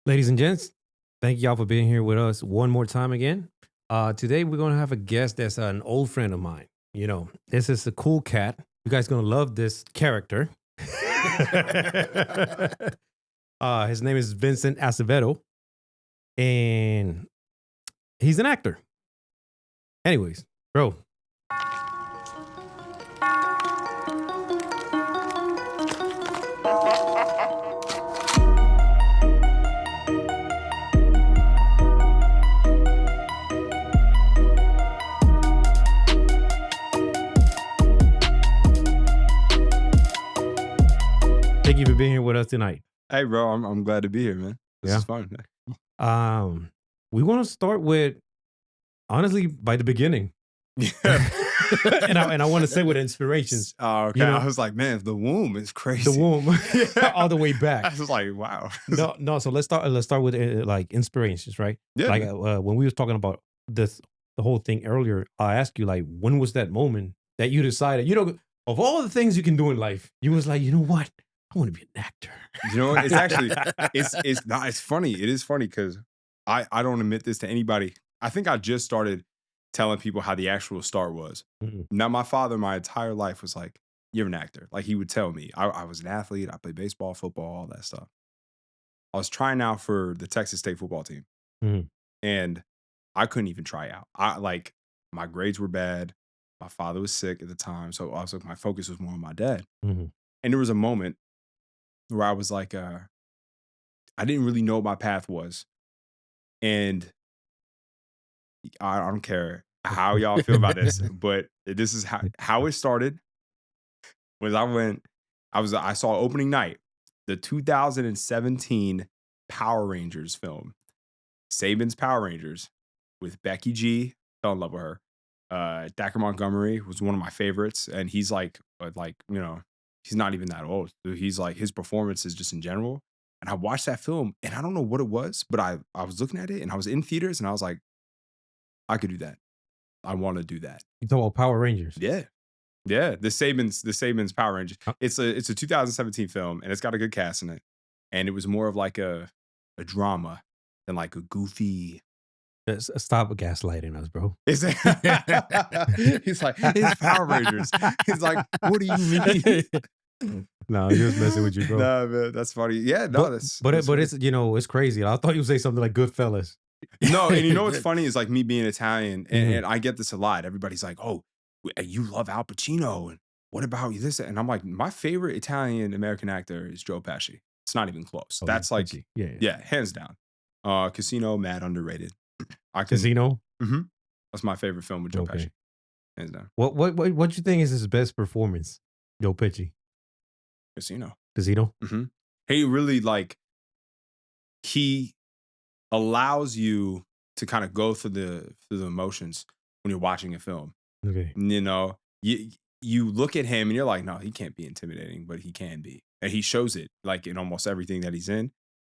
Ladies and gents, thank y'all for being here with us one more time again. Today we're gonna have a guest that's an old friend of mine. This is a cool cat. You guys gonna love this character. His name is Vincent Acevedo, and he's an actor. Anyways, bro. Thank you for being here with us tonight. Hey, bro, I'm glad to be here, man. This Yeah. is fun. We want to start with honestly by the beginning. Yeah. and I want to say with inspirations. Oh, okay. I was like, man, the womb is crazy. The womb, all the way back. I was like, wow. No. So let's start with like inspirations, right? Yeah. Like when we was talking about the whole thing earlier, I asked you like, when was that moment that you decided, of all the things you can do in life, you was like, you know what, I want to be an actor. You know, it's actually it's funny. It is funny because I don't admit this to anybody. I think I just started telling people how the actual start was. Mhm. Now, my father, my entire life was like, you're an actor. Like he would tell me, I was an athlete. I played baseball, football, all that stuff. I was trying out for the Texas State football team. Mhm. And I couldn't even try out. My grades were bad. My father was sick at the time. So also my focus was more on my dad. Mhm. And there was a moment where I was like, I didn't really know what my path was. And I don't care how y'all feel about this, but this is how it started. Was I saw opening night, the 2017 Power Rangers film, Saban's Power Rangers, with Becky G. Fell in love with her. Thacker Montgomery was one of my favorites, and he's he's not even that old. He's like, his performances just in general. And I watched that film, and I don't know what it was, but I was looking at it, and I was in theaters, and I was like, I could do that. I want to do that. You talking about Power Rangers? Yeah. Yeah, the Saban's Power Rangers. It's a 2017 film, and it's got a good cast in it. And it was more of like a drama than like a goofy. Stop gaslighting us, bro. He's like, it's Power Rangers. He's like, what do you mean? No, I'm just messing with you, bro. No, man, that's funny. Yeah, no, but it's it's crazy. I thought you would say something like Goodfellas. No, and you know what's funny is like me being Italian, and, Mhm. and I get this a lot. Everybody's like, "Oh, you love Al Pacino, and what about this?" And I'm like, my favorite Italian American actor is Joe Pesci. It's not even close. Oh, That's like, Gucci. Yeah. yeah, hands down. Casino, mad underrated. Casino. Mm-hmm. That's my favorite film with Joe Okay. Pesci, hands down. What you think is his best performance? Joe Pesci. Casino. Casino. Mm-hmm. He really he allows you to kind of go through the emotions when you're watching a film. Okay. You know, you look at him and you're like, no, he can't be intimidating, but he can be. And he shows it like in almost everything that he's in.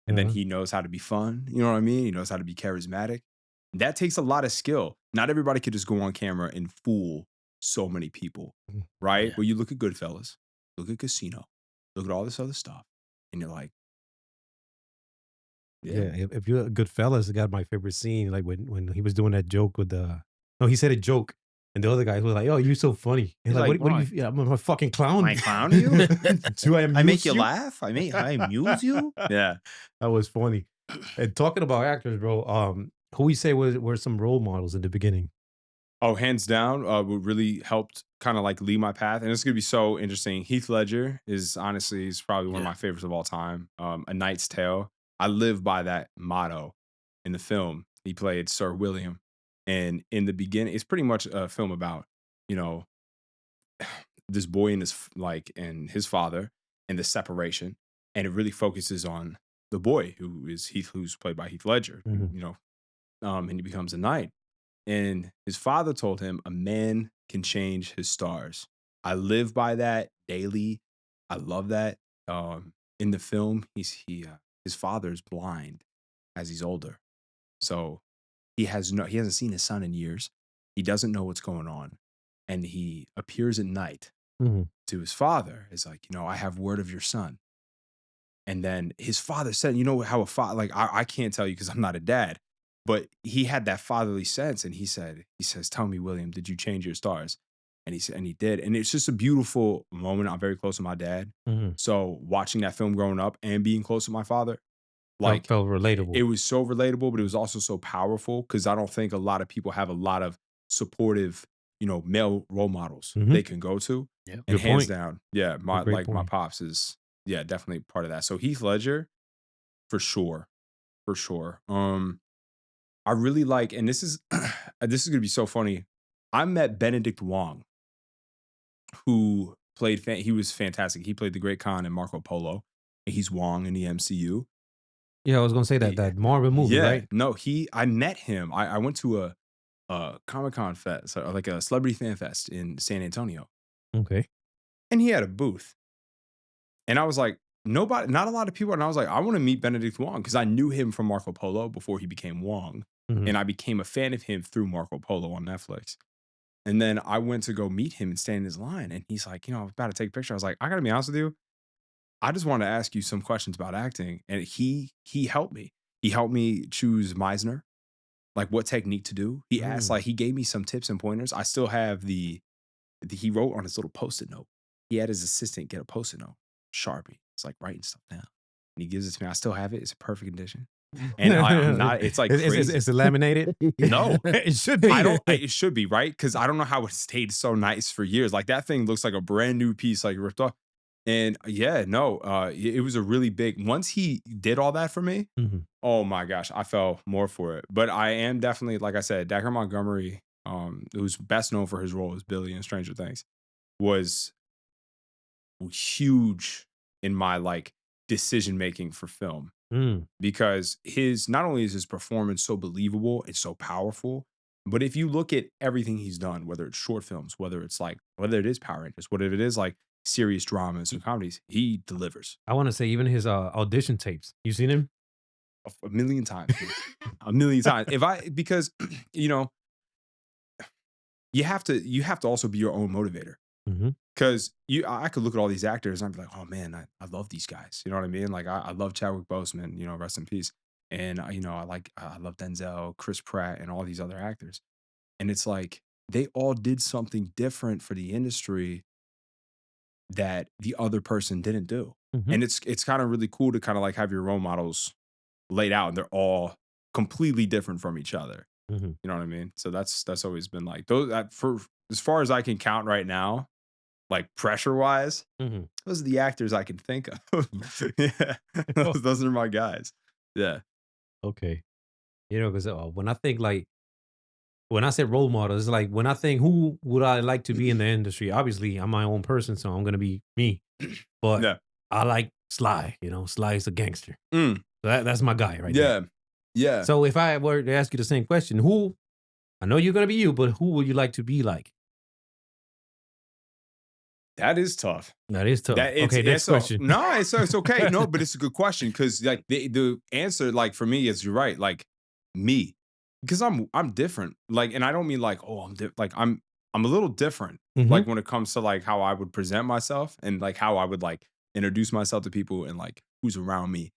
And then Uh-huh. he knows how to be fun. You know what I mean? He knows how to be charismatic. That takes a lot of skill. Not everybody could just go on camera and fool so many people, right? Yeah. But you look at Goodfellas, look at Casino, look at all this other stuff, and you're like, Yeah. If you're a Goodfellas, it got my favorite scene. Like when he was doing that joke with the. No, he said a joke. And the other guy was like, "Oh, you're so funny." He's like, like, "What do "Why? you? Yeah, I'm a fucking clown. Am I clown you? Do I I amuse make you laugh? I amuse you? yeah. That was funny. And talking about actors, bro, who you say were some role models in the beginning? Oh, hands down, what really helped kind of like lead my path. And it's gonna be so interesting. Heath Ledger is probably one of my favorites of all time. A Knight's Tale. I live by that motto in the film. He played Sir William. And in the beginning, it's pretty much a film about, you know, this boy and his father and the separation. And it really focuses on the boy who's played by Heath Ledger, Mhm. and he becomes a knight. And his father told him, a man can change his stars. I live by that daily. I love that. In the film, his father is blind as he's older. So he hasn't seen his son in years. He doesn't know what's going on. And he appears at night Mhm. to his father. It's like, I have word of your son. And then his father said, you know how a father, like, I can't tell you because I'm not a dad, but he had that fatherly sense. And he says, tell me, William, did you change your stars? And he said, and he did. And it's just a beautiful moment. I'm very close to my dad. Mm-hmm. So watching that film growing up and being close to my father, like, felt relatable. It was so relatable, but it was also so powerful because I don't think a lot of people have a lot of supportive, male role models they can go to. Yeah. And Good hands point. down, yeah, my point. pops is definitely part of that. So Heath Ledger, for sure. I really like, and this is gonna be so funny. I met Benedict Wong, who he was fantastic. He played the Great Khan in Marco Polo, and he's Wong in the MCU. Yeah, I was gonna say that Marvel movie, right? No, I met him. I went to a Comic-Con fest, or like a celebrity fan fest in San Antonio. Okay. And he had a booth. And I was like, not a lot of people. And I was like, I want to meet Benedict Wong because I knew him from Marco Polo before he became Wong. Mhm. And I became a fan of him through Marco Polo on Netflix. And then I went to go meet him and stand in his line. And he's like, I was about to take a picture. I was like, I got to be honest with you. I just want to ask you some questions about acting. And he helped me. He helped me choose Meisner, like what technique to do. He asked, he gave me some tips and pointers. I still have he wrote on his little Post-it note. He had his assistant get a Post-it note, Sharpie. It's like writing stuff down. And he gives it to me. I still have it. It's a perfect condition. And I'm not, it's like crazy. It's laminated? No. It should be. It should be, right? Because I don't know how it stayed so nice for years. Like that thing looks like a brand new piece, like ripped off. And it was a really big, once he did all that for me, oh my gosh, I fell more for it. But I am definitely, like I said, Dacre Montgomery, who's best known for his role as Billy in Stranger Things, was huge in my like decision making for film. Because not only is his performance so believable, it's so powerful, but if you look at everything he's done, whether it's short films, whether it is Power Rangers, whether it is like serious dramas and comedies, he delivers. I want to say even his audition tapes. You seen him? A million times. A million times. Because you have to also be your own motivator. Because I could look at all these actors and I'd be like, oh man, I love these guys. You know what I mean? Like I love Chadwick Boseman, rest in peace. And I love Denzel, Chris Pratt, and all these other actors. And it's like they all did something different for the industry that the other person didn't do. And it's kind of really cool to kind of like have your role models laid out and they're all completely different from each other. You know what I mean? So that's always been like for as far as I can count right now, like pressure wise, those are the actors I can think of. Yeah, those are my guys. Yeah. Okay. Because when I said role models, it's like when I think who would I like to be in the industry? Obviously, I'm my own person, so I'm gonna be me. But Yeah. I like Sly. Sly is a gangster. So that's my guy right there. Yeah. So if I were to ask you the same question, I know you're gonna be you, but who would you like to be like? That is tough. That is tough. Okay, next question. No, it's okay. No, but it's a good question because like the answer, like for me, is you're right. Like me, because I'm different. Like, and I don't mean like I'm a little different. Like when it comes to like how I would present myself and like how I would like introduce myself to people and like who's around me.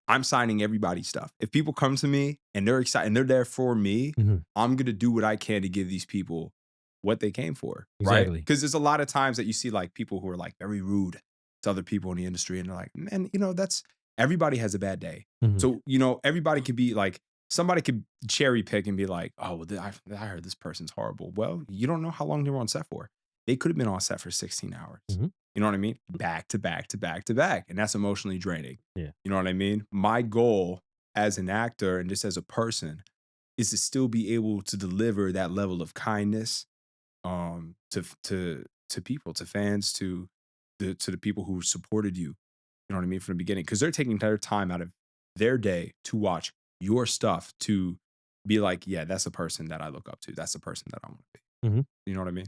I'm signing everybody's stuff. If people come to me and they're excited and they're there for me, I'm gonna do what I can to give these people what they came for, right? Exactly. Because there's a lot of times that you see like people who are like very rude to other people in the industry and they're like, man, that's everybody has a bad day. So, everybody could be like, somebody could cherry pick and be like, oh, well, I heard this person's horrible. Well, you don't know how long they were on set for. They could have been on set for 16 hours. You know what I mean? Back to back to back to back. And that's emotionally draining. Yeah. You know what I mean? My goal as an actor and just as a person is to still be able to deliver that level of kindness to people, to fans, to the people who supported you. You know what I mean? From the beginning. Because they're taking their time out of their day to watch your stuff to be like, yeah, that's a person that I look up to. That's the person that I want to be. You know what I mean?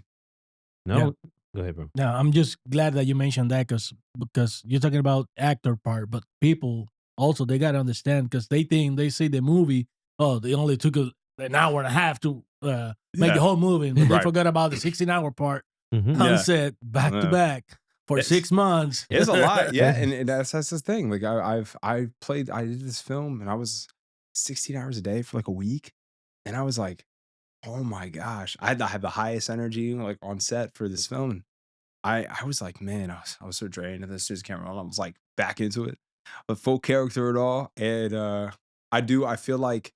No. Yeah. Go ahead, bro. No, I'm just glad that you mentioned that because you're talking about actor part, but people also, they got to understand because they think they see the movie, they only took an hour and a half to make the whole movie, but they forgot about the 16-hour part on set, back to back, for 6 months. It's a lot, yeah, and that's the thing. Like I did this film, and I was 16 hours a day for like a week, and I was like, oh my gosh, I had to have the highest energy like on set for this film. And I was like, man, I was so drained, and this just came around. I was like back into it, but full character at all, and I feel like,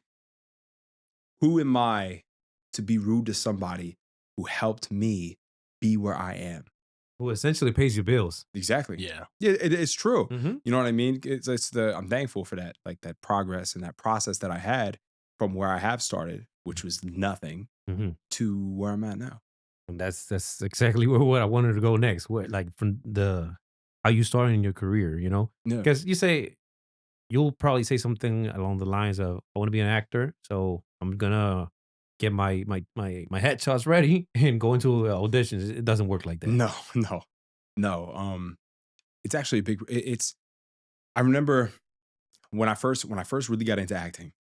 who am I to be rude to somebody who helped me be where I am? Who essentially pays your bills. Exactly. Yeah. Yeah, it's true. Mhm. You know what I mean? I'm thankful for that, like that progress and that process that I had from where I have started, which was nothing, Mhm. to where I'm at now. And that's exactly what I wanted to go next. What, like, from how you started in your career, you know? Yeah. Because you'll probably say something along the lines of, I want to be an actor, so I'm gonna get my headshots ready and go into auditions. It doesn't work like that. No. It's actually a big. I remember when I first really got into acting,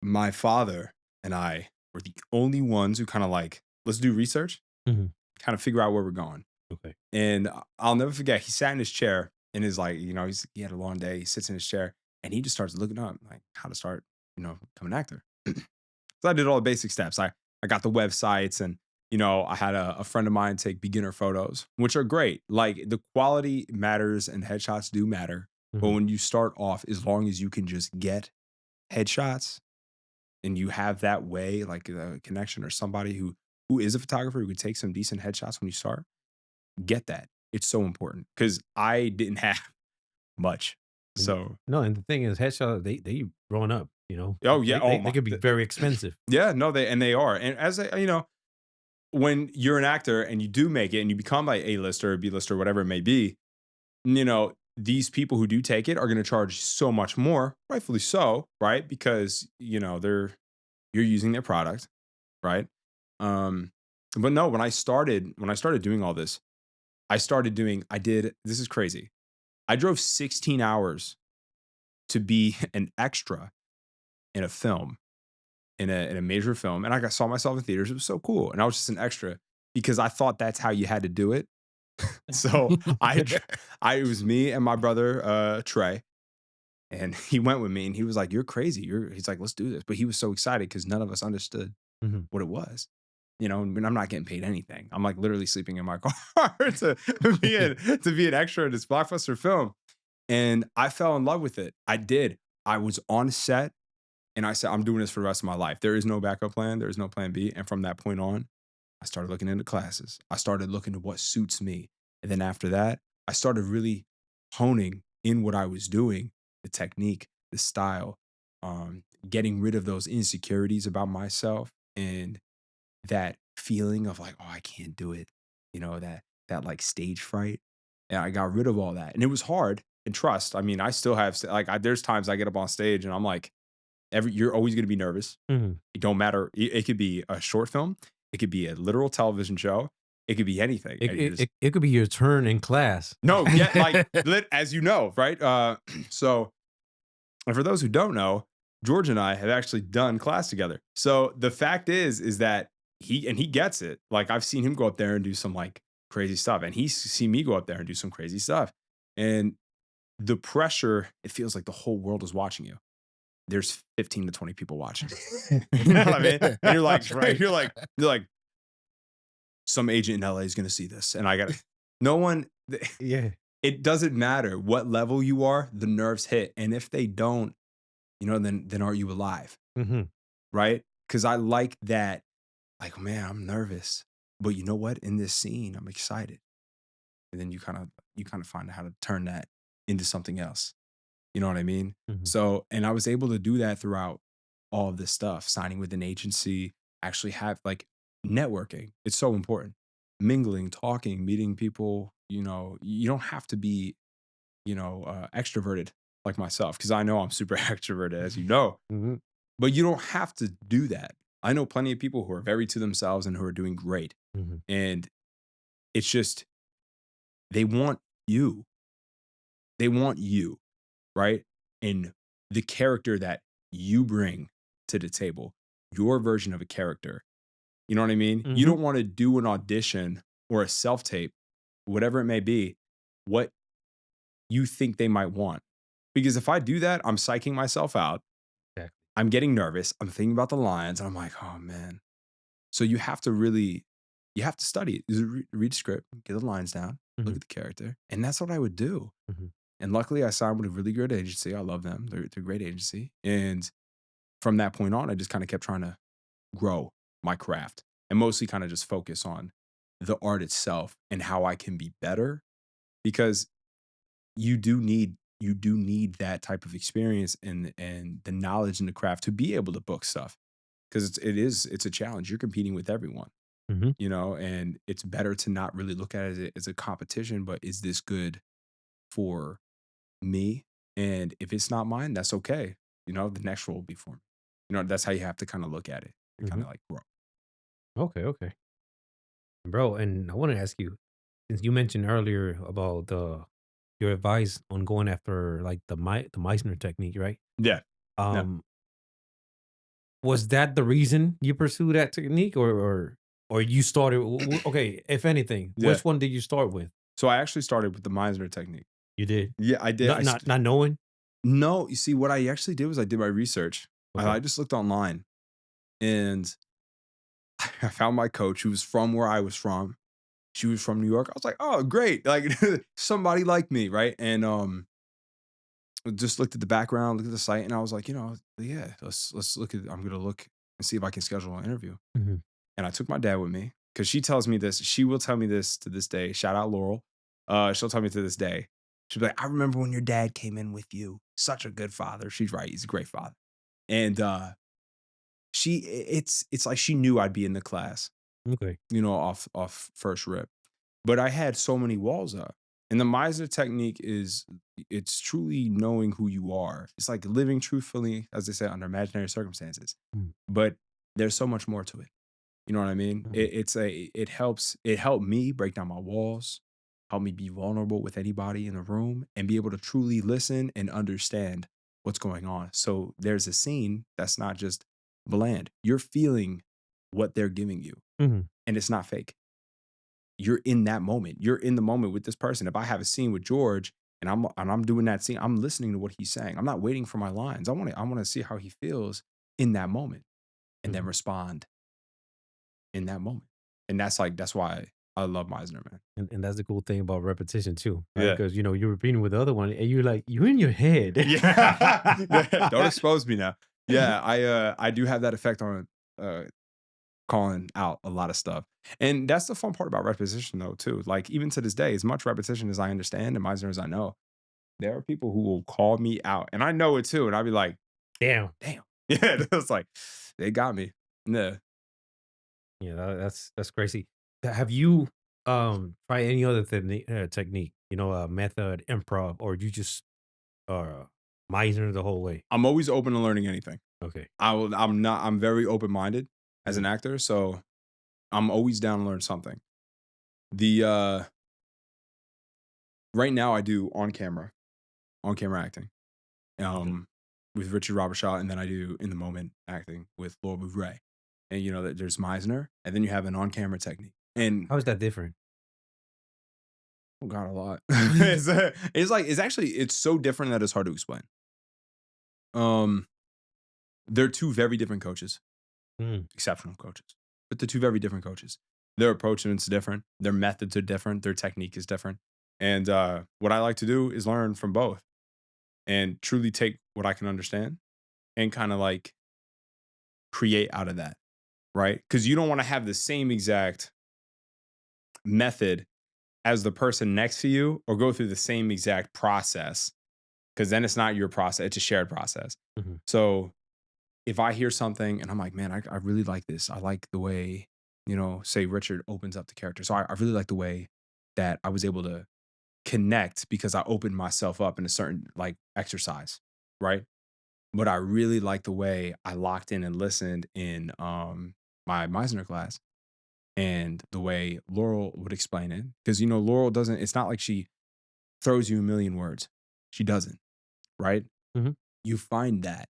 my father and I were the only ones who kind of like, let's do research, Mhm. kind of figure out where we're going. Okay. And I'll never forget, he sat in his chair and is like, he had a long day. He sits in his chair and he just starts looking up like how to start, become an actor. So I did all the basic steps. I got the websites, and, I had a friend of mine take beginner photos, which are great. Like, the quality matters and headshots do matter. But Mhm. when you start off, as long as you can just get headshots and you have that way, like a connection or somebody who is a photographer who could take some decent headshots when you start, get that. It's so important, because I didn't have much. So, No, and the thing is, headshots, they growing up, oh yeah, they could be very expensive. yeah, no, they are. And as when you're an actor and you do make it and you become like A-lister or B-lister, whatever it may be, these people who do take it are going to charge so much more, rightfully so, right? Because, you're using their product, right? But no, when I started doing all this, this is crazy. I drove 16 hours to be an extra in a film, in a major film. And I saw myself in theaters. It was so cool. And I was just an extra because I thought that's how you had to do it. So it was me and my brother, Trey, and he went with me, and he was like, you're crazy. He's like, let's do this. But he was so excited because none of us understood Mhm. what it was. And I'm not getting paid anything. I'm like literally sleeping in my car to be an extra in this blockbuster film. And I fell in love with it. I did. I was on set, and I said, I'm doing this for the rest of my life. There is no backup plan. There is no plan B. And from that point on, I started looking into classes. I started looking at what suits me. And then after that, I started really honing in what I was doing, the technique, the style, getting rid of those insecurities about myself and that feeling of like, oh, I can't do it. That like stage fright. And I got rid of all that. And it was hard. And trust, I mean, I still have, like, there's times I get up on stage and I'm like, you're always going to be nervous. Mhm. It don't matter. It could be a short film. It could be a literal television show. It could be anything. It could be your turn in class. No, yeah, like, as you know, right? So, and for those who don't know, George and I have actually done class together. So the fact is that he gets it. Like, I've seen him go up there and do some like crazy stuff, and he's seen me go up there and do some crazy stuff. And the pressure, it feels like the whole world is watching you. There's 15 to 20 people watching. You know what I mean? And you're like, right? You're like, some agent in LA is going to see this, and I got to. No one. Yeah. It doesn't matter what level you are. The nerves hit, and if they don't, then are you alive? Mhm. Right? Because I like that. Like, man, I'm nervous, but you know what? In this scene, I'm excited, and then you kind of find out how to turn that into something else. You know what I mean? Mhm. So, and I was able to do that throughout all of this stuff, signing with an agency, actually have like networking. It's so important. Mingling, talking, meeting people, you don't have to be, extroverted like myself, because I know I'm super extroverted, as you know, Mhm. but you don't have to do that. I know plenty of people who are very to themselves and who are doing great. Mhm. And it's just, they want you. They want you, right? And the character that you bring to the table, your version of a character. You know what I mean? You Mhm. don't want to do an audition or a self-tape whatever it may be, what you think they might want. Because if I do that, I'm psyching myself out. Exactly. I'm getting nervous. I'm thinking about the lines. And I'm like, oh man. So you have to study it. Read the script, get the lines down, look Mhm. at the character. And that's what I would do. Mhm. And luckily I signed with a really good agency. I love them. They're a great agency. And from that point on, I just kind of kept trying to grow my craft and mostly kind of just focus on the art itself and how I can be better, because you do need that type of experience and the knowledge in the craft to be able to book stuff, because it's a challenge. You're competing with everyone, Mhm. and it's better to not really look at it as a competition, but is this good for me? And if it's not mine, that's okay. The next role will be for me. That's how you have to kind of look at it and kind Mhm. of like grow. Okay, okay. Bro, and I want to ask you, since you mentioned earlier about your advice on going after like the Meisner technique, right? Yeah. Yeah. Um, was that the reason you pursue that technique, or you started? Okay, if anything, Yeah. which one did you start with? So I actually started with the Meisner technique. You did Yeah, I did. not knowing. No, you see, what I actually did was I did my research. And Okay. I just looked online, and I found my coach who was from where I was from. She was from New York. I was like, oh, great. Like somebody like me, right? And just looked at the background, looked at the site, and I was like, yeah, let's look at I'm gonna look and see if I can schedule an interview. Mhm. And I took my dad with me because she tells me this. She will tell me this to this day. Shout out Laurel. She'll tell me to this day. She'll be like, I remember when your dad came in with you. Such a good father. She's right. He's a great father. And it's like she knew I'd be in the class, Okay. off first rip. But I had so many walls up. And the Meisner technique it's truly knowing who you are. It's like living truthfully, as they say, under imaginary circumstances. Mm. But there's so much more to it. You know what I mean? Mhm. It helped me break down my walls, help me be vulnerable with anybody in the room, and be able to truly listen and understand what's going on. So there's a scene that's not just bland. You're feeling what they're giving you, Mhm. and it's not fake. You're in that moment. You're in the moment with this person. If I have a scene with George and I'm doing that scene, I'm listening to what he's saying. I'm not waiting for my lines. I want to see how he feels in that moment and then Mhm. respond in that moment. And that's why I love Meisner, man. And that's the cool thing about repetition too, right? Yeah. Because you're repeating with the other one, and you're in your head. Yeah. Don't expose me now. Yeah, I do have that effect on calling out a lot of stuff. And that's the fun part about repetition though, too. Like even to this day, as much repetition as I understand and Meisner as I know, there are people who will call me out. And I know it too. And I'll be like, Damn. damn. Yeah, it's like they got me. Yeah. Yeah, that's crazy. Have you tried any other technique? Method, improv, or you just uh Meisner the whole way? I'm always open to learning anything. Okay. I'm very open-minded as an Mhm. actor, so I'm always down to learn something. The right now I do on camera acting. Okay. With Richard Robertshaw, and then I do in the moment acting with Laura Bouvray. And there's Meisner, and then you have an on camera technique. And How is that different? oh god, a lot. It's so different that it's hard to explain. Um they're two very different coaches, Mm. exceptional coaches. But they're two very different coaches. Their approach is different, their methods are different, their technique is different. And what I like to do is learn from both and truly take what I can understand and kind of like create out of that, right? Because you don't want to have the same exact method as the person next to you or go through the same exact process, because then it's not your process, it's a shared process. Mhm. So if I hear something and I'm like, man, I really like this. I like the way, say Richard opens up the character. So I really like the way that I was able to connect because I opened myself up in a certain like exercise, right? But I really like the way I locked in and listened in my Meisner class and the way Laurel would explain it. Because Laurel doesn't, it's not like she throws you a million words. She doesn't, right? Mhm. You find that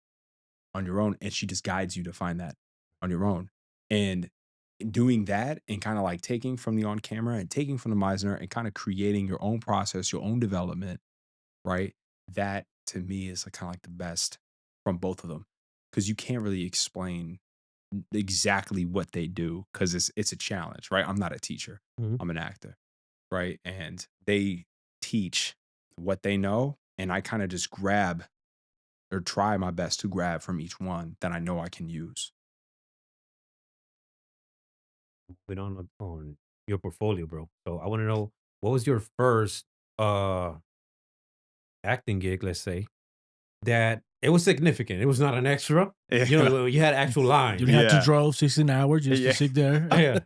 on your own, and she just guides you to find that on your own. And doing that and kind of like taking from the on camera and taking from the Meisner and kind of creating your own process, your own development, right? That to me is like kind of like the best from both of them, because you can't really explain exactly what they do because it's a challenge, right? I'm not a teacher, Mhm. I'm an actor, right? And they teach what they know, and I kind of just grab or try my best to grab from each one that I know I can use. Moving on your portfolio, bro. So I want to know, what was your first acting gig, let's say, that it was significant. It was not an extra. You Yeah. know, you had actual You lines. didn't have to Yeah. drive 16 hours just Yeah. to sit there. Yeah.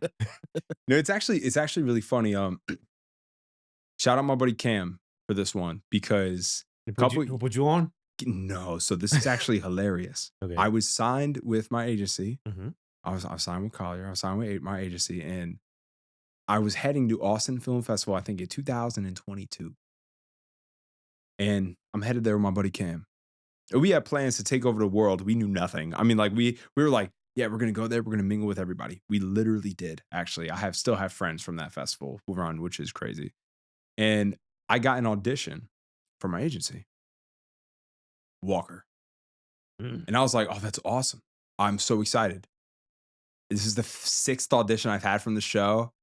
No, it's actually really funny. Shout out my buddy Cam for this one because Who put you on? no, so this is actually hilarious. Okay. I was signed with my agency. Mhm. I was signed with Collier. I was signed with my agency, and I was heading to Austin Film Festival, I think in 2022. And I'm headed there with my buddy Cam. And we had plans to take over the world. We knew nothing. I mean, like we were like, yeah, we're gonna go there. We're gonna mingle with everybody. We literally did. Actually, I still have friends from that festival who run, which is crazy. And I got an audition for my agency, Walker. Mm. And I was like, oh, that's awesome. I'm so excited. This is the sixth audition I've had from the show.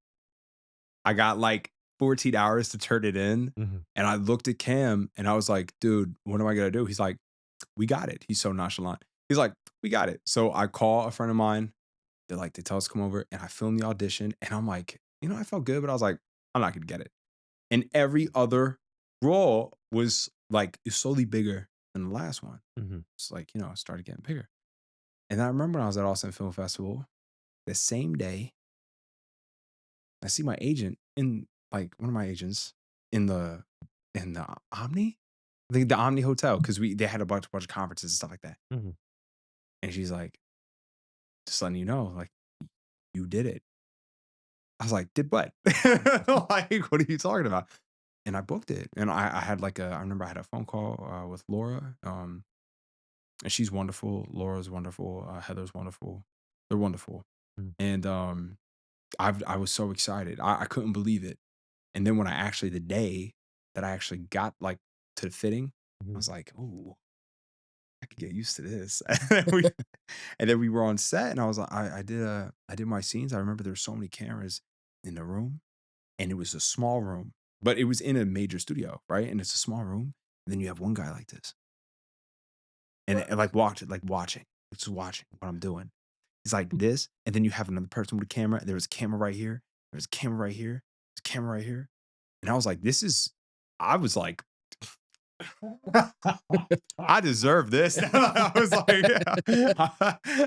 I got like 14 hours to turn it in. Mhm. And I looked at Cam and I was like, dude, what am I going to do? He's like, we got it. He's so nonchalant. He's like, we got it. So I call a friend of mine. They tell us to come over, and I film the audition. And I'm like, I felt good, but I was like, I'm not going to get it. And every other role was like, is slowly bigger than the last one. Mhm. It's like, it started getting bigger. And I remember when I was at Austin Film Festival, the same day, I see my agent in like one of my agents in the Omni, the Omni Hotel, because they had a bunch of conferences and stuff like that. Mhm. And she's like, just letting you know, like, you did it. I was like, did what? Like, what are you talking about? And I booked it. And I had I remember I had a phone call with Laura. And she's wonderful. Laura's wonderful. Heather's wonderful. They're wonderful. Mm. And I was so excited. I couldn't believe it. And then when the day that I actually got like to the fitting, I Mhm. was like, ooh, I could get used to this. And then we were on set, and I was like, I did my scenes. I remember there were so many cameras in the room, and it was a small room, but it was in a major studio, right? And it's a small room. And then you have one guy like this. And watching what I'm doing. It's like this, and then you have another person with a camera. There was a camera right here. There was a camera right here. There's a camera right here. And I was like, I was like, I deserve this. I was like,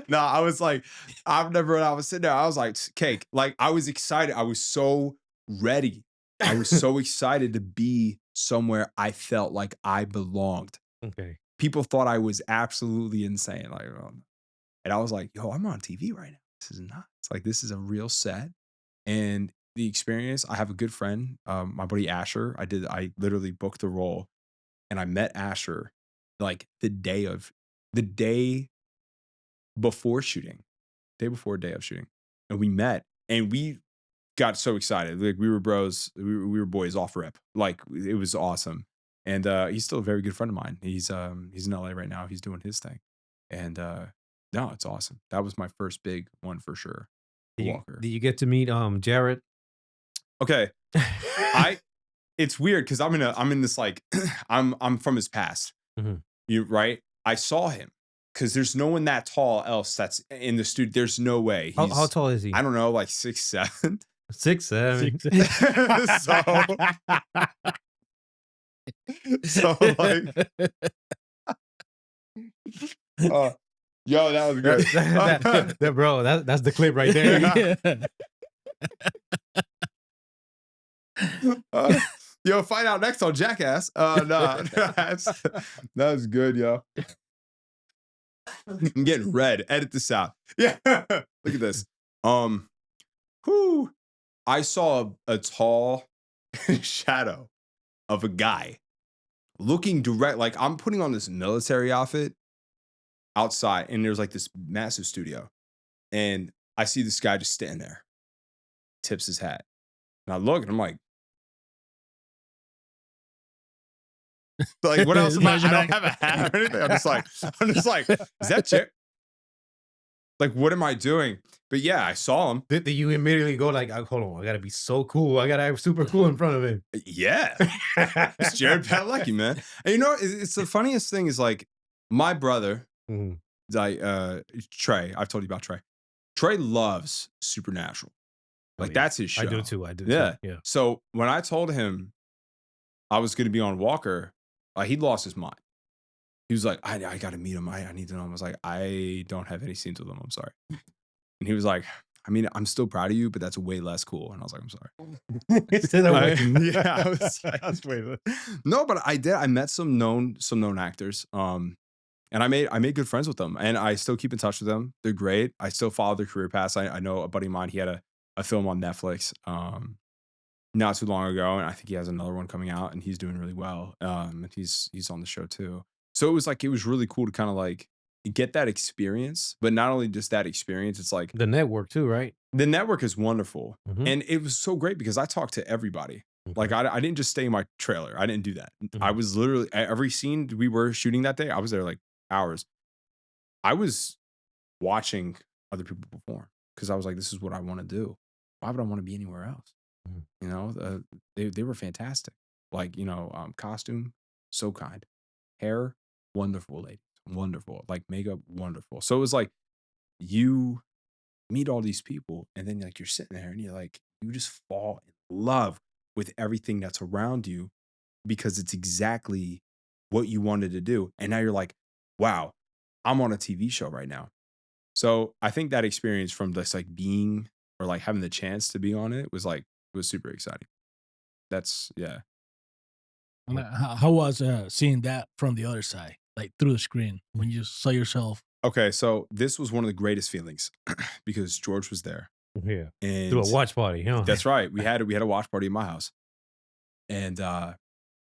no, I was like, I was sitting there, I was like, cake. Like, I was excited. I was so ready. I was so excited to be somewhere I felt like I belonged. Okay. People thought I was absolutely insane. Like, and I was like, yo, I'm on TV right now. This is nuts. Like, this is a real set. And the experience, I have a good friend, my buddy Asher. I literally booked the role, and I met Asher like the day before shooting, day of shooting. And we met, and we got so excited. Like, we were bros, we were boys off rip. Like, it was awesome. And he's still a very good friend of mine. He's in LA right now. He's doing his thing. And no, it's awesome. That was my first big one for sure. Walker. Did you get to meet Jared? Okay. It's weird because I'm in this like I'm from his past. Mhm. You right? I saw him because there's no one that tall else that's in the studio. There's no way. How tall is he? I don't know, like 6'7". 6'7". So like, yo, that was good. Bro, that's the clip right there. Yo, find out next on Jackass. No, that was good, yo. I'm getting red. Edit this out. Yeah, look at this. I saw a tall shadow of a guy looking direct. Like, I'm putting on this military outfit outside, and there's like this massive studio, and I see this guy just standing there, tips his hat. And I look and I'm like what else am I? I don't have a hat or anything. I'm just like, is that chick? Like, what am I doing? But yeah, I saw him. Did you immediately go like, hold on, I gotta be so cool. I gotta act super cool in front of him. Yeah. It's Jared Padalecki, man. And you know, it's the funniest thing is like my brother, like Trey, I've told you about Trey. Trey loves Supernatural. Like that's his show. I do too. I do yeah. too. Yeah. So when I told him I was going to be on Walker, he'd lost his mind. He was like, I got to meet him. I need to know him. I was like, I don't have any scenes with him. I'm sorry. And he was like, I mean, I'm still proud of you, but that's way less cool. And I was like, I'm sorry. Yeah, I was like, wait. No, but I did. I met some known actors. And I made good friends with them. And I still keep in touch with them. They're great. I still follow their career paths. I know a buddy of mine, he had a film on Netflix not too long ago. And I think he has another one coming out and he's doing really well. And he's on the show too. So it was really cool to kind of like get that experience, but not only just that experience, it's like the network too, right? The network is wonderful. And it was so great because I talked to everybody. Okay. Like I didn't just stay in my trailer. I didn't do that. I was literally every scene we were shooting that day, I was there like hours. I was watching other people perform because I was like, this is what I want to do. Why would I want to be anywhere else? You know, they were fantastic. Like, you know, costume, so kind. Hair, wonderful ladies, wonderful. Like makeup, wonderful. So it was like you meet all these people and then like you're sitting there and you're like, you just fall in love with everything that's around you because it's exactly what you wanted to do. And now you're like, wow, I'm on a TV show right now. So I think that experience from just like being or like having the chance to be on it was super exciting. That's yeah. How was seeing that from the other side, like through the screen when you saw yourself? Okay, so this was one of the greatest feelings because George was there. Yeah, and through a watch party. Huh? That's right. We had a watch party in my house, and me and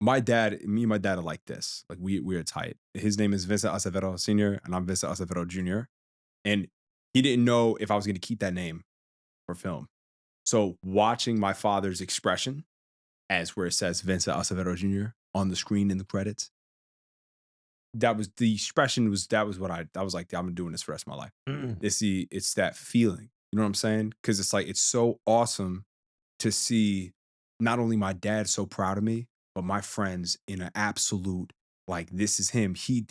my dad are like this. Like we are tight. His name is Vincent Acevedo Jr. and I'm Vincent Acevedo Jr. And he didn't know if I was going to keep that name for film. So watching my father's expression as where it says Vincent Acevedo Jr. on the screen in the credits, that was the expression I was like, I'm doing this for the rest of my life. It's that feeling, you know what I'm saying? Because it's like, it's so awesome to see not only my dad so proud of me, but my friends in an absolute, like, this is him. He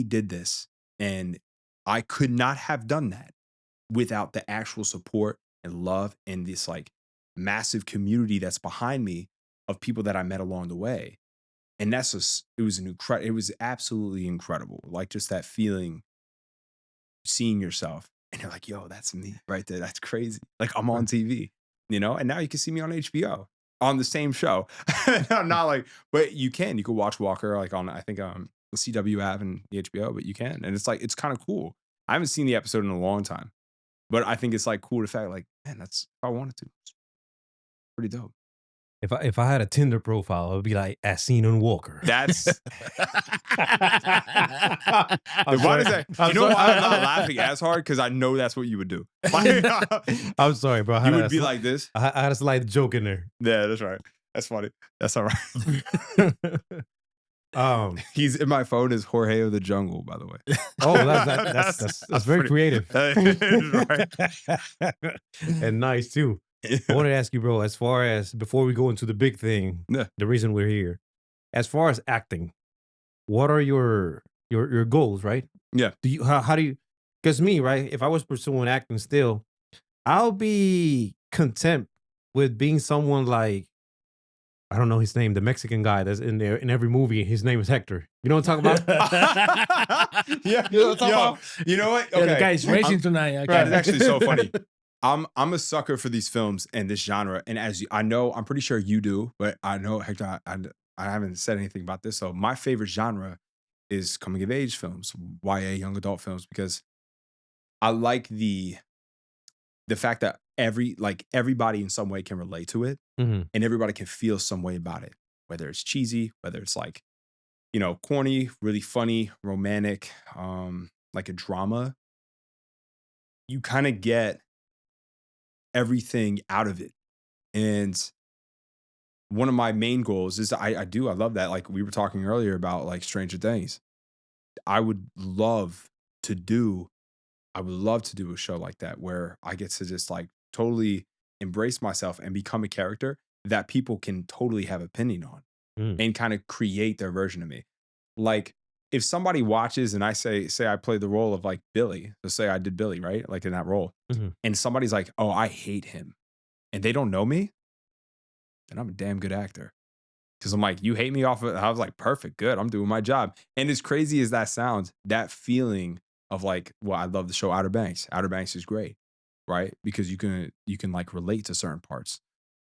did this. And I could not have done that without the actual support and love and this like massive community that's behind me of people that I met along the way. And it was absolutely incredible. Like just that feeling, seeing yourself and you're like, yo, that's me right there. That's crazy. Like I'm on TV, you know, and now you can see me on HBO on the same show. Not like, but you can watch Walker like on, I think, the CW app and the HBO, but you can. And it's like, it's kind of cool. I haven't seen the episode in a long time, but I think it's like cool to fact like, man, that's if I wanted to. It's pretty dope. If I had a Tinder profile, it would be like as seen on Walker. That's why does that? You know why I'm not laughing as hard? Because I know that's what you would do. I'm sorry, bro. You would be like this. I had a slight joke in there. Yeah, that's right. That's funny. That's all right. He's in my phone is Jorge of the Jungle, by the way. Oh, that's very creative. And nice too. I wanted to ask you, bro, as far as before we go into the big thing, the reason we're here, as far as acting, what are your goals, right? Yeah. How do you, because me, right, if I was pursuing acting still, I'll be content with being someone like, I don't know his name, the Mexican guy that's in there in every movie. His name is Hector. You know what I'm talking about? Yeah. You know what I'm talking about? You know what? Okay. Yeah, the guy's racing tonight. Okay. Right, it's actually so funny. I'm a sucker for these films and this genre. And as I know, I'm pretty sure you do, but I know, Hector, I haven't said anything about this. So my favorite genre is coming of age films, YA, young adult films, because I like the fact that everybody in some way can relate to it, and everybody can feel some way about it, whether it's cheesy, whether it's like, you know, corny, really funny, romantic, like a drama. You kind of get everything out of it. And one of my main goals is I love that. Like we were talking earlier about like Stranger Things. I would love to do a show like that where I get to just like totally embrace myself and become a character that people can totally have opinion on Mm. and kind of create their version of me. Like if somebody watches and I say I play the role of like Billy, so say I did Billy, right? Like in that role. Mhm. And somebody's like, "Oh, I hate him." And they don't know me, then I'm a damn good actor. Cause I'm like, you hate me off of, I was like, perfect, good. I'm doing my job. And as crazy as that sounds, that feeling of like, well, I love the show Outer Banks. Outer Banks is great, right? Because you can like relate to certain parts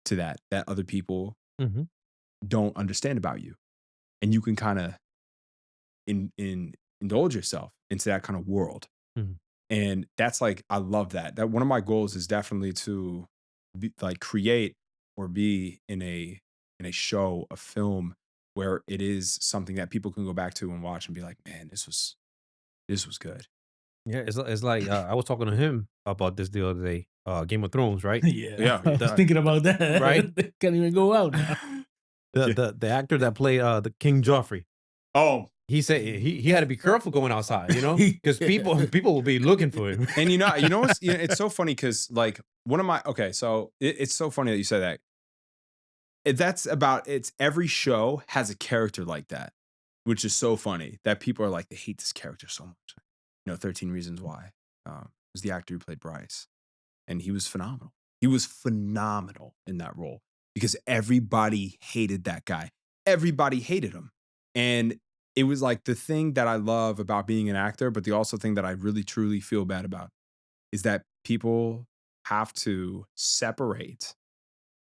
to that other people Mhm. don't understand about you. And you can kind of indulge yourself into that kind of world. Mhm. And that's like, I love that. That one of my goals is definitely to be, like create or be in a show, a film where it is something that people can go back to and watch and be like, man, this was good. Yeah, it's like I was talking to him about this the other day. Game of Thrones, right? Yeah, Yeah, I was thinking about that. Right? They can't even go out now. The Yeah. the actor that played the King Joffrey. Oh, He said he had to be careful going outside, you know, because people will be looking for him. and you know what's it's so funny because like one of my so it's so funny that you said that. It's every show has a character like that, which is so funny that people are like, they hate this character so much. 13 Reasons Why was the actor who played Bryce. And he was phenomenal. He was phenomenal in that role because everybody hated that guy. Everybody hated him. And it was like the thing that I love about being an actor, but the also thing that I really truly feel bad about is that people have to separate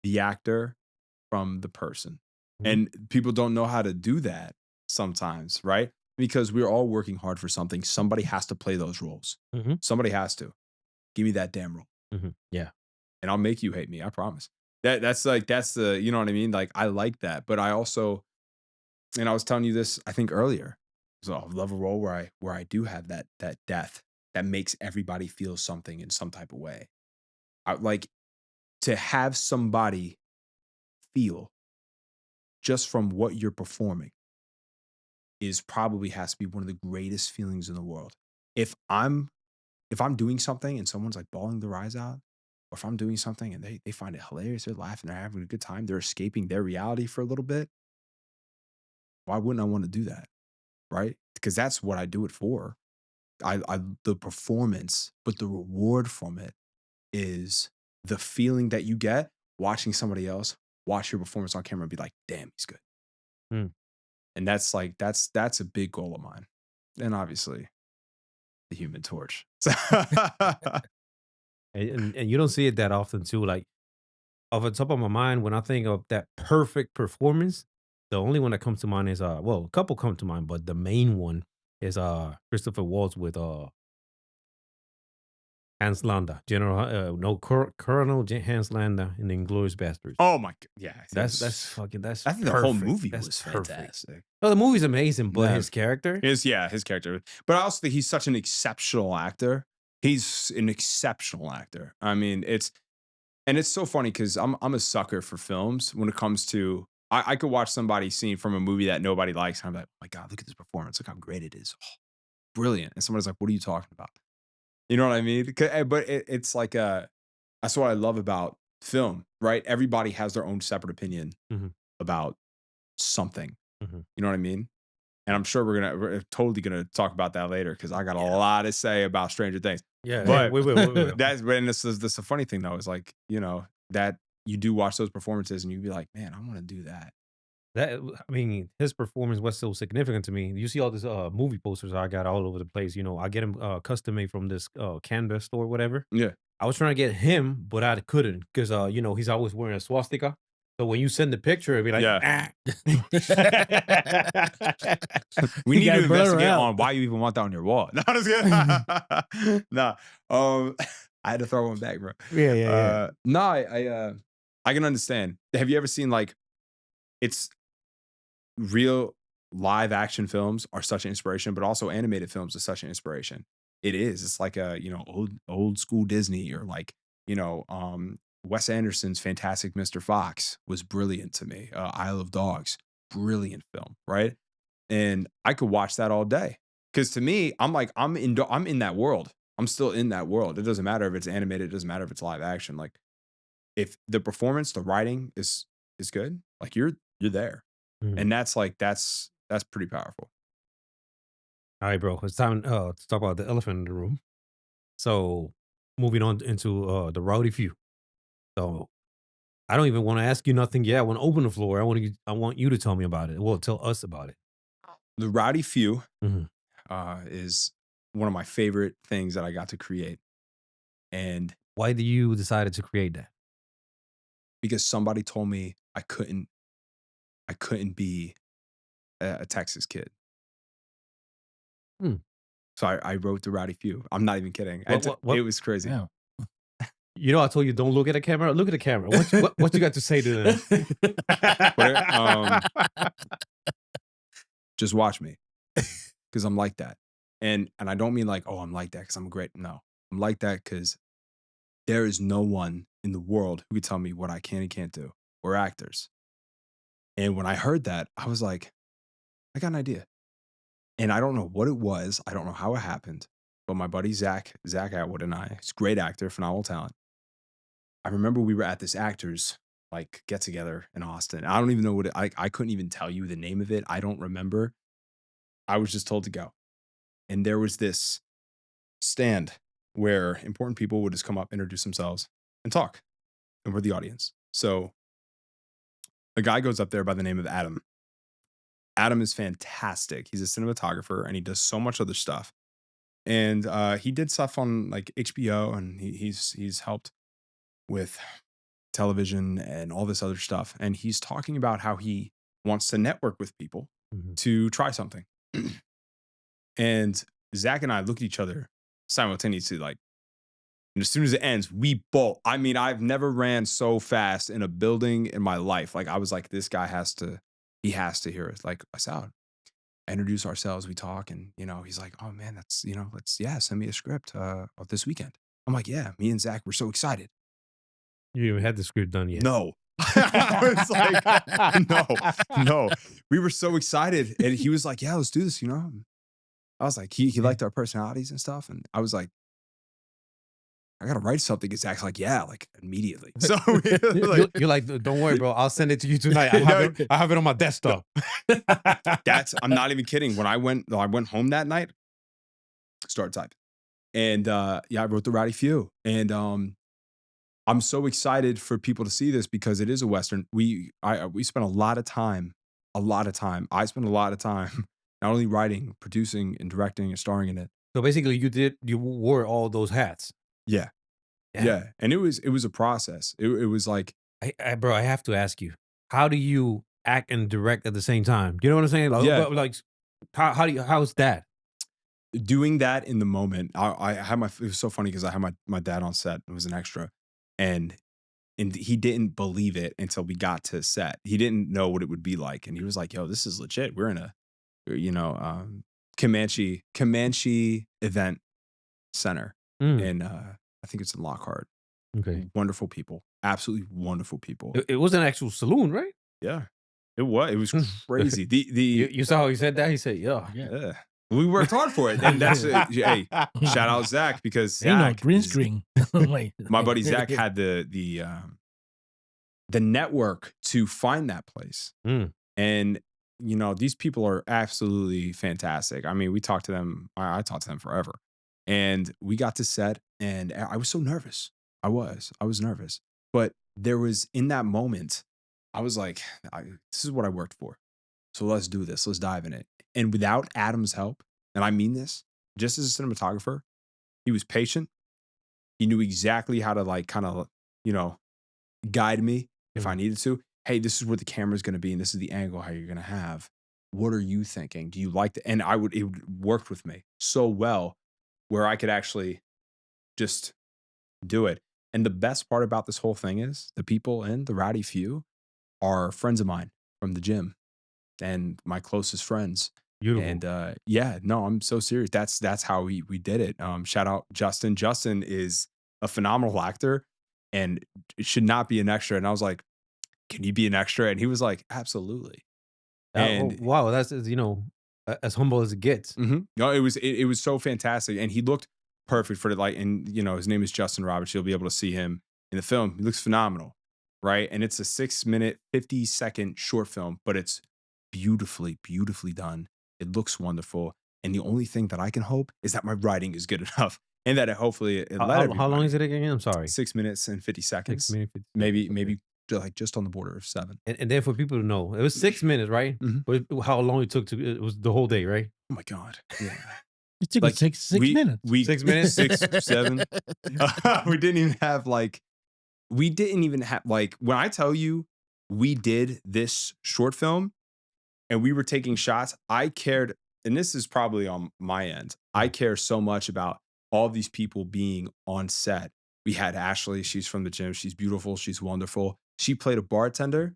the actor from the person. Mhm. And people don't know how to do that sometimes, right? Because we're all working hard for something. Somebody has to play those roles. Mhm. Somebody has to. Give me that damn role. Yeah. And I'll make you hate me. I promise. That's the, you know what I mean? Like I like that. But I also, and I was telling you this, I think earlier. So I love a role where I do have that death that makes everybody feel something in some type of way. I like to have somebody feel just from what you're performing is probably has to be one of the greatest feelings in the world. If I'm doing something and someone's like bawling their eyes out, or if I'm doing something and they find it hilarious, they're laughing, they're having a good time, they're escaping their reality for a little bit, why wouldn't I want to do that? Right? Because that's what I do it for. I the performance, but the reward from it is the feeling that you get watching somebody else watch your performance on camera and be like, damn, he's good. Mm. And that's like that's a big goal of mine. And obviously the Human Torch. And you don't see it that often too. Like off the top of my mind, when I think of that perfect performance, the only one that comes to mind is well, a couple come to mind, but the main one is Christopher Waltz with Hans Landa, General Colonel Hans Landa in the Inglourious Bastards. Oh my god. Yeah. That's fucking that's I think the whole perfect. movie That's was perfect. fantastic. No, the movie's amazing, but Yeah. his character. His character. But I also think he's such an exceptional actor. He's an exceptional actor. I mean, it's so funny because I'm a sucker for films when it comes to I could watch somebody scene from a movie that nobody likes, and I'm like, oh my God, look at this performance. Look how great it is. Oh, brilliant. And somebody's like, what are you talking about? You know what I mean? But it's like that's what I love about film, right? Everybody has their own separate opinion Mhm. about something. Mhm. You know what I mean? And I'm sure we're totally gonna talk about that later because I got a lot to say about Stranger Things. Yeah, But we will. this is the funny thing though is like that you do watch those performances and you'd be like, man, I want to do that. That I mean, his performance was so significant to me. You see all these movie posters I got all over the place. You know, I get them custom made from this canvas store, whatever. Yeah. I was trying to get him, but I couldn't because you know he's always wearing a swastika. So when you send the picture, it'd be like, Yeah. ah. We need gotta to blur investigate out. on why you even want that on your wall. No, I'm just kidding. Nah. I had to throw one back, bro. Yeah. No, I can understand. Have you ever seen like it's real live action films are such an inspiration, but also animated films are such an inspiration. It is. It's like a old school Disney or like Wes Anderson's Fantastic Mr. Fox was brilliant to me. Isle of Dogs, brilliant film, right? And I could watch that all day. Because to me, I'm in that world. I'm still in that world. It doesn't matter if it's animated. It doesn't matter if it's live action. Like if the performance, the writing is good, like you're there. Mhm. And that's pretty powerful. All right, bro. It's time to talk about the elephant in the room. So, moving on into the rowdy few. So, I don't even want to ask you nothing yet. I want to open the floor. I want you to tell me about it. Well, tell us about it. The Rowdy Few Mhm. is one of my favorite things that I got to create. And Why did you decided to create that? because somebody told me I couldn't be a Texas kid. Hmm. So I wrote the Rowdy Few. I'm not even kidding. What? It was crazy. Yeah. You know, I told you don't look at the camera. Look at the camera. What you got to say to them? Just watch me, because I'm like that. And I don't mean like, oh, I'm like that because I'm great. No, I'm like that because there is no one in the world who could tell me what I can and can't do. We're actors. And when I heard that, I was like, I got an idea. And I don't know what it was. I don't know how it happened. But my buddy Zach Atwood and I, he's a great actor, phenomenal talent. I remember we were at this actors like get together in Austin. I don't even know I couldn't even tell you the name of it. I don't remember. I was just told to go. And there was this stand where important people would just come up, introduce themselves, and talk. And we're the audience. So a guy goes up there by the name of Adam. Adam is fantastic. He's a cinematographer and he does so much other stuff. And he did stuff on like HBO, and he's helped with television and all this other stuff. And he's talking about how he wants to network with people Mhm. to try something. And Zach and I look at each other simultaneously, like, and as soon as it ends, we both, I mean, I've never ran so fast in a building in my life. Like I was like, this guy has to hear us. Like I said, introduce ourselves, we talk, and he's like, oh man, that's send me a script of this weekend. I'm like, yeah, me and Zach were so excited. You even had the script done yet? No. I was like, no. We were so excited. And he was like, yeah, let's do this, I was like, he liked our personalities and stuff. And I was like, I gotta write something. And Zach's like, yeah, like immediately. So you're like, don't worry, bro. I'll send it to you tonight. I have it on my desktop. I'm not even kidding. When I went home that night, started typing. And I wrote the Rowdy Few. And I'm so excited for people to see this because it is a Western. We spent a lot of time. I spent a lot of time not only writing, producing, and directing and starring in it. So basically, you wore all those hats. Yeah. And it was a process. It was like, bro, I have to ask you, how do you act and direct at the same time? You know what I'm saying? Like, Yeah. like how's that? Doing that in the moment. I had it was so funny because I had my dad on set. It was an extra, and he didn't believe it until we got to set. He didn't know what it would be like, and he was like, "Yo, this is legit. We're in a, Comanche event center, and I think it's in Lockhart. Okay, wonderful people, absolutely wonderful people. It was an actual saloon, right? Yeah, it was crazy. You saw how he said that? He said, yeah. We worked hard for it, and that's hey, shout out Zach because Zach, green is- screen. my buddy Zach had the network to find that place. And these people are absolutely fantastic. I mean, we talked to them. I talked to them forever, and we got to set, and I was so nervous. I was nervous, but there was in that moment, I was like, this is what I worked for. So let's do this. Let's dive in it. And without Adam's help, and I mean this, just as a cinematographer, he was patient. He knew exactly how to kind of, guide me if I needed to. Hey, this is where the camera's going to be, and this is the angle how you're going to have. What are you thinking? Do you like that? And it worked with me so well where I could actually just do it. And the best part about this whole thing is the people in the Rowdy Few are friends of mine from the gym and my closest friends. Beautiful. And I'm so serious. That's how we did it. Shout out Justin. Justin is a phenomenal actor. and it should not be an extra. And I was like, can you be an extra? And he was like, absolutely. And wow, that's as humble as it gets. no, it was so fantastic. And he looked perfect for the like, and his name is Justin Roberts. You'll be able to see him in the film. He looks phenomenal. Right. And it's a 6-minute, 50-second short film, but it's beautifully, beautifully done. It looks wonderful. And the only thing that I can hope is that my writing is good enough and that it How long is it again? I'm sorry. 6 minutes and 50 seconds. 6 minutes. 50 Maybe, okay. maybe like just on the border of 7. And then for people to know, it was 6 minutes, right? Mhm. But how long it took it was the whole day, right? Oh my God. Yeah. It took Like, 6 minutes. 6 minutes? 6, 7. We didn't even have when I tell you we did this short film and we were taking shots, I cared, and this is probably on my end, I care so much about all these people being on set. We had Ashley, she's from the gym, she's beautiful, she's wonderful. She played a bartender.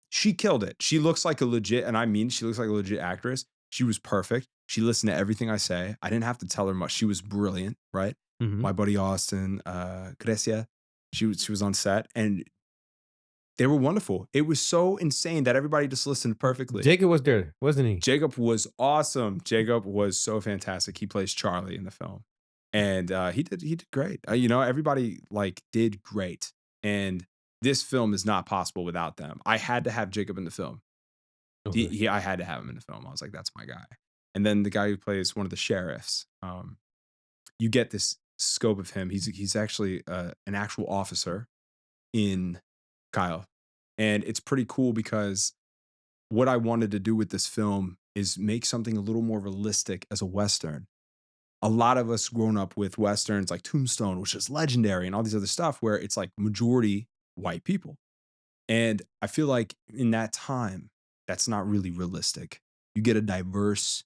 She killed it. She looks like a legit, and I mean, she looks like a legit actress. She was perfect. She listened to everything I say. I didn't have to tell her much. She was brilliant, right? Mhm. My buddy Austin, Grecia, she was on set, and they were wonderful. It was so insane that everybody just listened perfectly. Jacob was there, wasn't he? Jacob was awesome. Jacob was so fantastic. He plays Charlie in the film, and he did great. Everybody did great, and this film is not possible without them. I had to have Jacob in the film. Okay. I had to have him in the film. I was like, that's my guy. And then the guy who plays one of the sheriffs, you get this scope of him. He's actually an actual officer in Kyle. And it's pretty cool because what I wanted to do with this film is make something a little more realistic as a Western. A lot of us grown up with Westerns like Tombstone, which is legendary, and all these other stuff where it's like majority white people. And I feel like in that time, that's not really realistic. You get a diverse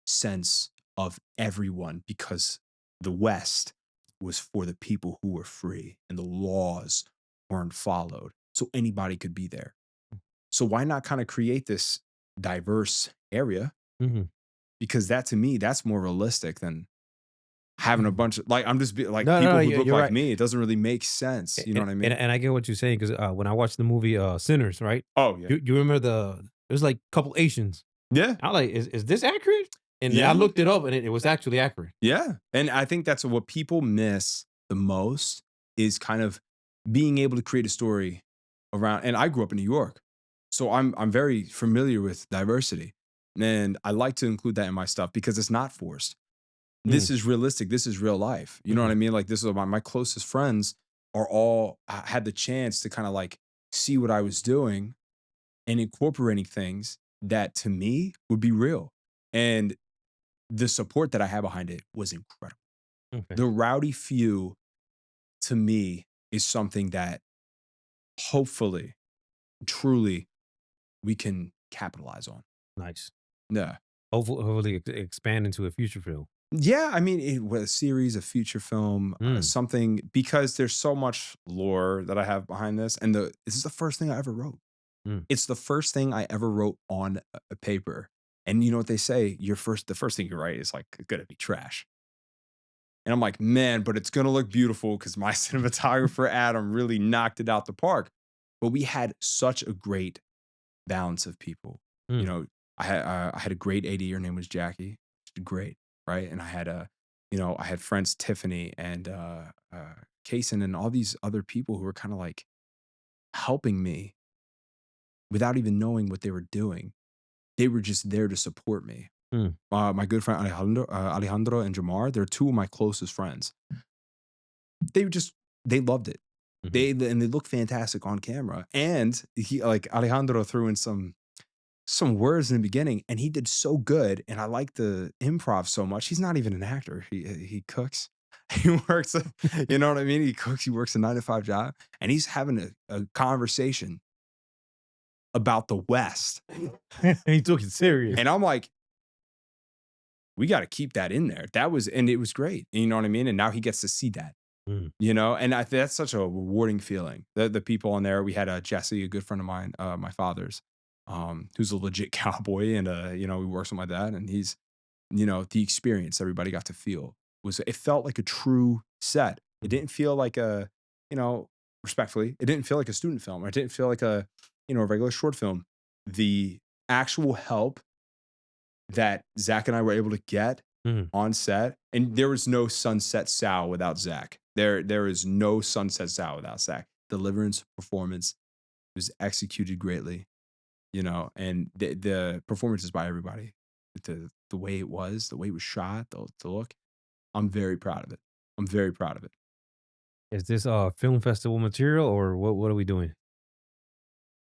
sense of everyone because the West was for the people who were free and the laws weren't followed. So anybody could be there. So why not kind of create this diverse area? Mm-hmm. Because that to me, that's more realistic than having a bunch of I'm just people who look like right. me. It doesn't really make sense. You know what I mean? And I get what you're saying because when I watched the movie Sinners, right? Oh yeah. You remember there was like a couple Asians. Yeah. I was like, is this accurate? And Yeah. I looked it up and it was actually accurate. Yeah. And I think that's what people miss the most is kind of being able to create a story around. And I grew up in New York, so I'm very familiar with diversity. And I like to include that in my stuff because it's not forced. This is realistic. This is real life. You know what I mean? Like this is my closest friends are all had the chance to kind of see what I was doing and incorporating things that to me would be real. And the support that I had behind it was incredible. Okay. The rowdy few to me is something that hopefully, truly, we can capitalize on. Nice. Yeah. Hopefully expand into a future film. Yeah, I mean, it was a series, a feature film, something, because there's so much lore that I have behind this. And this is the first thing I ever wrote. It's the first thing I ever wrote on a paper. And you know what they say? The first thing you write is gonna be trash. And I'm like, man, but it's gonna look beautiful because my cinematographer Adam really knocked it out the park. But we had such a great balance of people. You know, I had a great AD. Her name was Jackie. She did great, right? And I had I had friends Tiffany and Kaysen and all these other people who were kind of helping me without even knowing what they were doing. They were just there to support me. My good friend Alejandro and Jamar, they're two of my closest friends. They loved it. They look fantastic on camera. And he Alejandro threw in some words in the beginning, and he did so good. And I like the improv so much. He's not even an actor. He cooks. He works. You know what I mean? He cooks. He works a 9-to-5 job, and he's having a conversation about the West. He took it serious. And I'm like, we got to keep that in there. And it was great. You know what I mean? And now he gets to see that, and that's such a rewarding feeling. The people on there, we had Jesse, a good friend of mine, my father's, who's a legit cowboy. And, we worked with my dad, and he's, the experience everybody got to feel it felt like a true set. It didn't feel like respectfully, it didn't feel like a student film. It didn't feel like a regular short film. The actual help that Zach and I were able to get Mhm. on set, and there was no Sunset Sal without Zach. There is no Sunset Sal without Zach. Deliverance, performance was executed greatly, and the performances by everybody, the way it was shot, the look. I'm very proud of it. I'm very proud of it. Is this film festival material or what are we doing?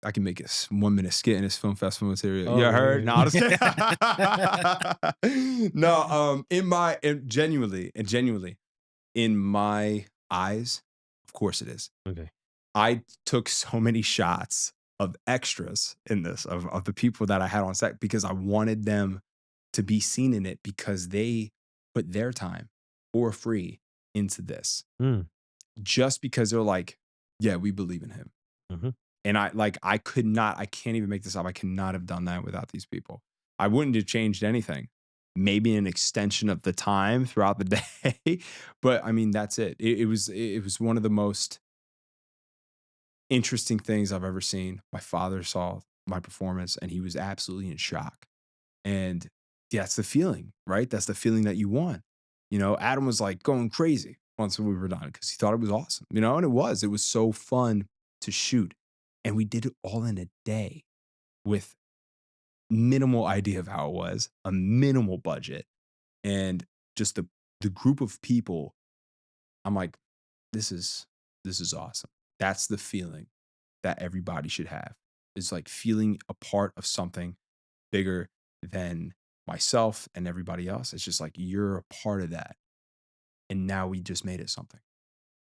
I can make a 1 minute skit in this film festival material. Oh, You heard? yeah. No, I'm just kidding. No, genuinely, in my eyes, of course it is. Okay. I took so many shots of extras in this, of the people that I had on set, because I wanted them to be seen in it, because they put their time for free into this. Mm. Just because they're like, yeah, we believe in him. Mhm. And I can't even make this up. I cannot have done that without these people. I wouldn't have changed anything. Maybe an extension of the time throughout the day. But I mean, that's it. It was one of the most interesting things I've ever seen. My father saw my performance and he was absolutely in shock. And that's the feeling, right? That's the feeling that you want. Adam was like going crazy once we were done because he thought it was awesome, and it was so fun to shoot. And we did it all in a day with minimal idea of how it was, a minimal budget, and just the group of people. I'm like, this is awesome. That's the feeling that everybody should have. It's like feeling a part of something bigger than myself and everybody else. It's just like you're a part of that. And now we just made it something.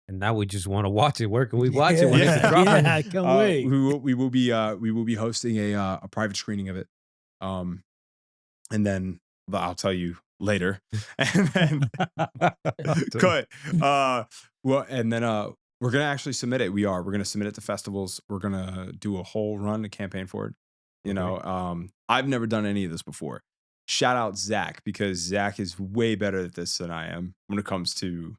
And now we just want to watch it. Where can we watch it when it's dropping? Yeah, I can't wait. We will be hosting a private screening of it, and then I'll tell you later. And then good. And then we're gonna actually submit it. We're gonna submit it to festivals. We're gonna do a whole run, a campaign for it. I've never done any of this before. Shout out Zach, because Zach is way better at this than I am when it comes to.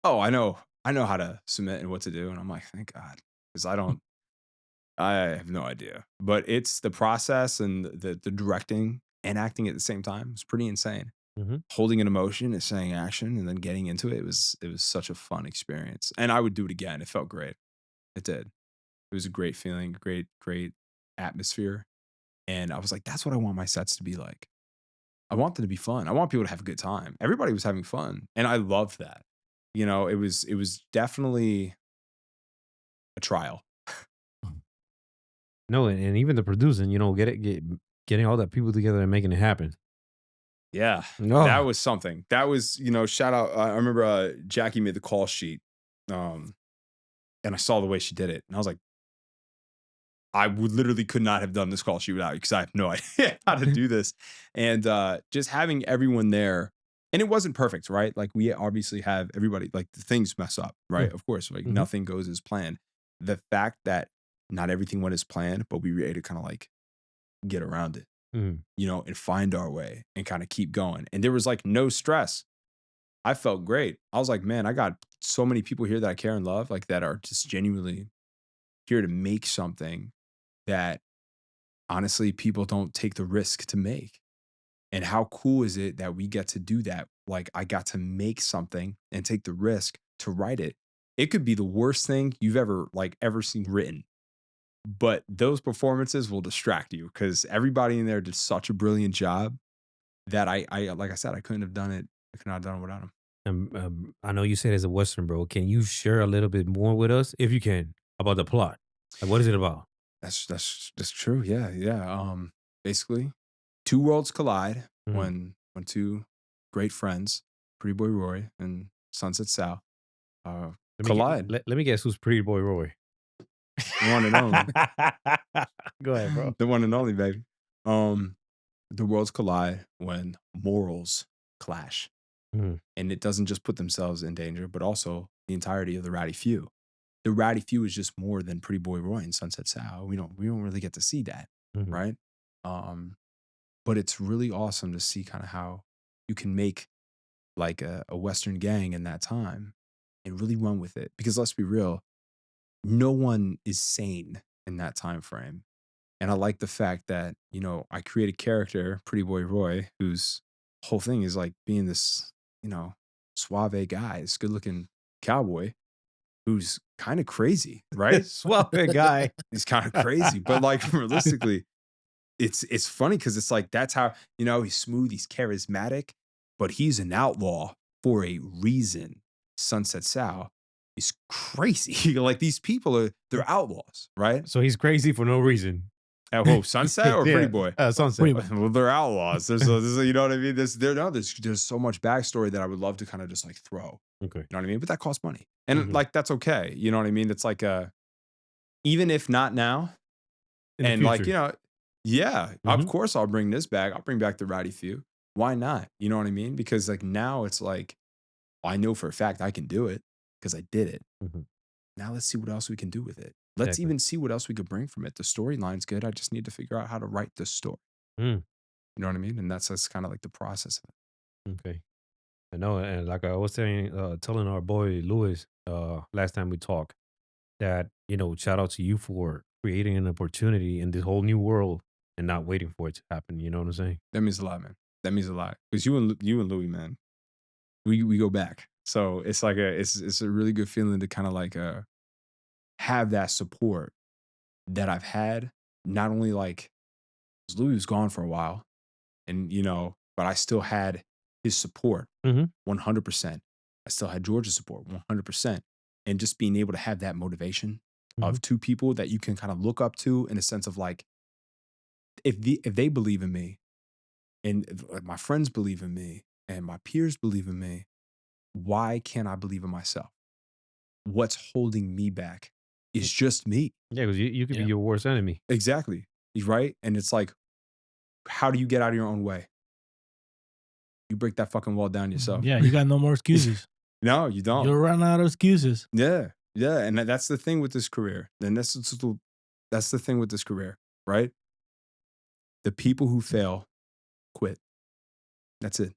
Oh, I know how to submit and what to do. And I'm like, thank God. Because I have no idea. But it's the process and the directing and acting at the same time. It's pretty insane. Mhm. Holding an emotion and saying action and then getting into it. It was such a fun experience. And I would do it again. It felt great. It did. It was a great feeling, great atmosphere. And I was like, that's what I want my sets to be like. I want them to be fun. I want people to have a good time. Everybody was having fun. And I loved that. It was definitely a trial. No, and even the producing, getting all that people together and making it happen. Yeah, No. that was something. That was, shout out. I remember Jackie made the call sheet, and I saw the way she did it, and I was like, I would literally could not have done this call sheet without you, because I have no idea how to do this. And just having everyone there. And it wasn't perfect, right? Like, we obviously have everybody, like, the things mess up, right? Of course, like, nothing goes as planned. The fact that not everything went as planned, but we were able to kind of like get around it, and find our way and kind of keep going. And there was like no stress. I felt great. I was like, man, I got so many people here that I care and love, like, that are just genuinely here to make something that honestly people don't take the risk to make. And how cool is it that we get to do that? Like, I got to make something and take the risk to write it. It could be the worst thing you've ever seen written, but those performances will distract you, because everybody in there did such a brilliant job that I like I said, I couldn't have done it. I could not have done it without them. I know you said it's a Western, bro. Can you share a little bit more with us, if you can, about the plot? Like, what is it about? That's true. Yeah. Basically, two worlds collide when two great friends, Pretty Boy Roy and Sunset Sal, collide. Let me guess who's Pretty Boy Roy. One and only. Go ahead, bro. The one and only, baby. The worlds collide when morals clash. Mhm. And it doesn't just put themselves in danger, but also the entirety of the Rowdy Few. The Rowdy Few is just more than Pretty Boy Roy and Sunset Sal. We don't really get to see that, right? But it's really awesome to see kind of how you can make like a Western gang in that time and really run with it. Because let's be real, no one is sane in that time frame. And I like the fact that, you know, I create a character, Pretty Boy Roy, whose whole thing is like being this, you know, suave guy, this good looking cowboy who's kind of crazy, right? Swap it, guy. He's kind of crazy. But like realistically, it's funny because it's like that's how, you know, he's smooth, he's charismatic, but he's an outlaw for a reason. Sunset Sal is crazy. Like these people they're outlaws, right? So he's crazy for no reason. Oh, Sunset or Pretty Yeah, Boy? Sunset. Pretty Boy. Well, they're outlaws. There's you know what I mean? There's so much backstory that I would love to kind of just like throw. Okay. You know what I mean? But that costs money. And Mhm. like that's okay. You know what I mean? It's like even if not now, In the and like, future. you know, yeah, of Mhm. course I'll bring this back. I'll bring back the Rowdy Few. Why not? You know what I mean? Because like now it's like, I know for a fact I can do it because I did it. Mhm. Now let's see what else we can do with it. Let's Exactly. even see what else we could bring from it. The storyline's good. I just need to figure out how to write the story. Mm. You know what I mean? And that's kind of like the process of it. Okay. I know, and like I was saying, telling our boy Louis last time we talked, that shout out to you for creating an opportunity in this whole new world and not waiting for it to happen. You know what I'm saying? That means a lot, man. That means a lot. Because you and Louis, man, we go back. So it's like it's a really good feeling to kind of like have that support that I've had. Not only like 'cause Louis was gone for a while, and but I still had his support Mhm. 100%. I still had George's support 100%, and just being able to have that motivation of two people that you can kind of look up to in a sense of like if they believe in me and if, like, my friends believe in me and my peers believe in me, why can't I believe in myself? What's holding me back is just me. Yeah, because you could be Yeah. your worst enemy. Exactly. Right? And it's like, how do you get out of your own way? You break that fucking wall down yourself. Yeah, you got no more excuses. No, you don't. You'll run out of excuses. Yeah. Yeah. And that's the thing with this career. And that's the thing with this career, right? The people who fail quit. That's it.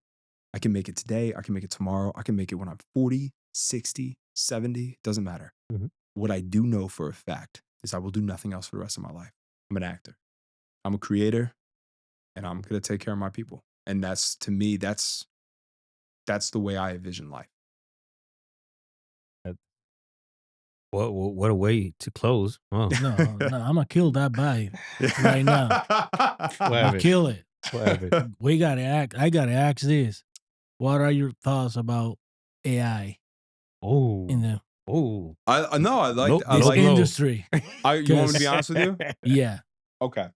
I can make it today. I can make it tomorrow. I can make it when I'm 40, 60, 70. Doesn't matter. Mhm. What I do know for a fact is I will do nothing else for the rest of my life. I'm an actor. I'm a creator, and I'm going to take care of my people. And that's, to me, that's the way I envision life. What a way to close. Wow. No, I'm gonna kill that vibe right now. What I'll happened? kill it. What happened? We gotta act. I gotta ask this. What are your thoughts about AI Oh, in the No, I like Nope, I this like low. industry? you want me to be honest with you? Yeah. Okay.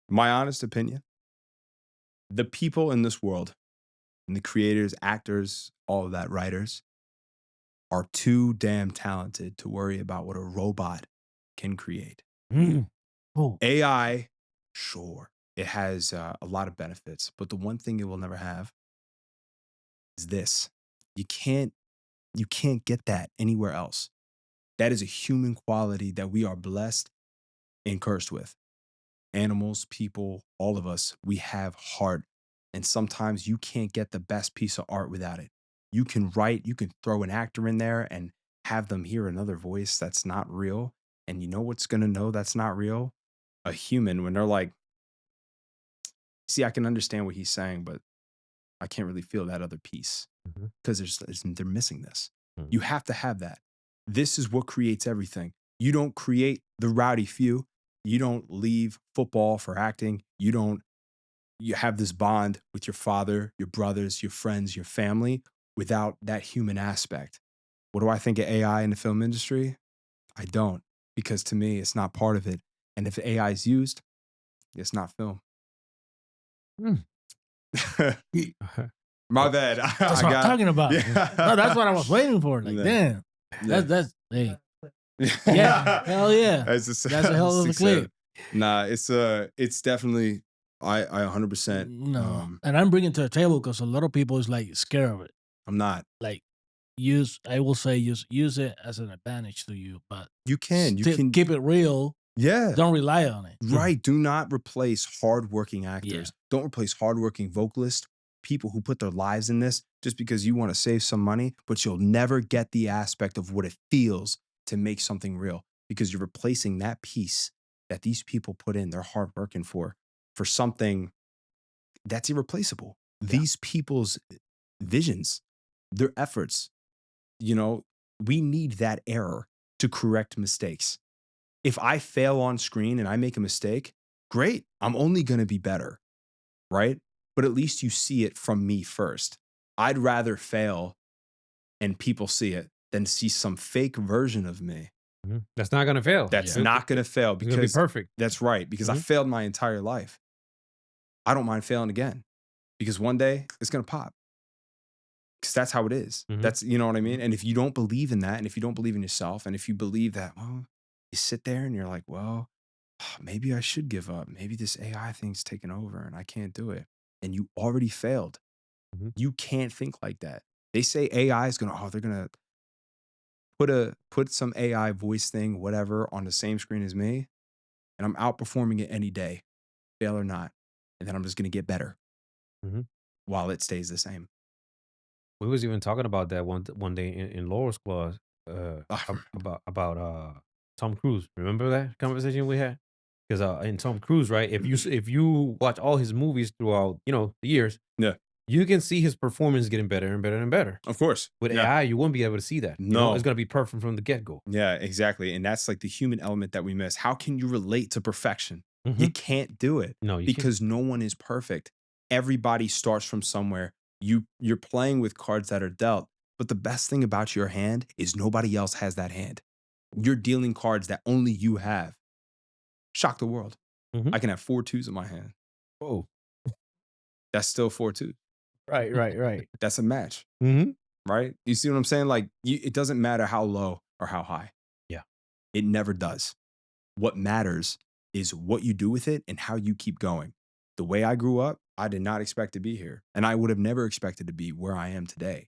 My honest opinion, the people in this world, and the creators, actors, all of that, writers, are too damn talented to worry about what a robot can create. Mm. Oh, AI, sure, it has a lot of benefits, but the one thing it will never have is this. You can't get that anywhere else. That is a human quality that we are blessed and cursed with. Animals, people, all of us, we have heart. And sometimes you can't get the best piece of art without it. You can write, you can throw an actor in there and have them hear another voice that's not real. And you know what's going to know that's not real? A human, when they're like, see, I can understand what he's saying, but I can't really feel that other piece Mhm. because they're missing this. Mhm. You have to have that. This is what creates everything. You don't create the Rowdy Few. You don't leave football for acting. You have this bond with your father, your brothers, your friends, your family without that human aspect. What do I think of AI in the film industry? I don't, because to me, it's not part of it. And if AI is used, it's not film. Mm. My bad. that's what I'm talking about. Yeah. No, that's what I was waiting for. Like, Yeah. damn. Yeah. That's hey. Yeah. Hell yeah. That's That's a hell of a clip. Nah, it's definitely I 100%. No. And I'm bringing to the table because a lot of people is like scared of it. I'm not. Like I will say use it as an advantage to you, but You can keep it real. Yeah. Don't rely on it. Right. Do not replace hardworking actors. Yeah. Don't replace hardworking vocalists, people who put their lives in this just because you want to save some money, but you'll never get the aspect of what it feels to make something real. because you're replacing that piece that these people put in their hard working for something that's irreplaceable. These people's visions, their efforts, we need that error to correct mistakes. If I fail on screen and I make a mistake, great. I'm only going to be better, right? But at least you see it from me first. I'd rather fail and people see it than see some fake version of me. That's not going to fail. That's not going to fail It's going to be perfect. That's right. Because I failed my entire life. I don't mind failing again because one day it's going to pop. Because that's how it is. That's, you know what I mean? And if you don't believe in that, and if you don't believe in yourself, and if you believe that, well, you sit there and you're like, well, maybe I should give up. Maybe this AI thing's taking over and I can't do it. And you already failed. You can't think like that. They say AI is going to, they're going to put some AI voice thing, whatever, on the same screen as me. And I'm outperforming it any day, fail or not. And then I'm just going to get better while it stays the same. We was even talking about that one day in Laura's class about Tom Cruise. Remember that conversation we had? Because in Tom Cruise, right? If you watch all his movies throughout the years, you can see his performance getting better and better and better. Of course, with AI, you won't be able to see that. No, it's gonna be perfect from the get go. Yeah, exactly, and that's like the human element that we miss. How can you relate to perfection? You can't do it. No, because no one is perfect. Everybody starts from somewhere. You're playing with cards that are dealt, but the best thing about your hand is nobody else has that hand. You're dealing cards that only you have. Shock the world. I can have 4 2s in my hand. Whoa. That's still 4 2. Right. That's a match. Right? You see what I'm saying? Like, it doesn't matter how low or how high. Yeah. It never does. What matters is what you do with it and how you keep going. The way I grew up, I did not expect to be here. And I would have never expected to be where I am today.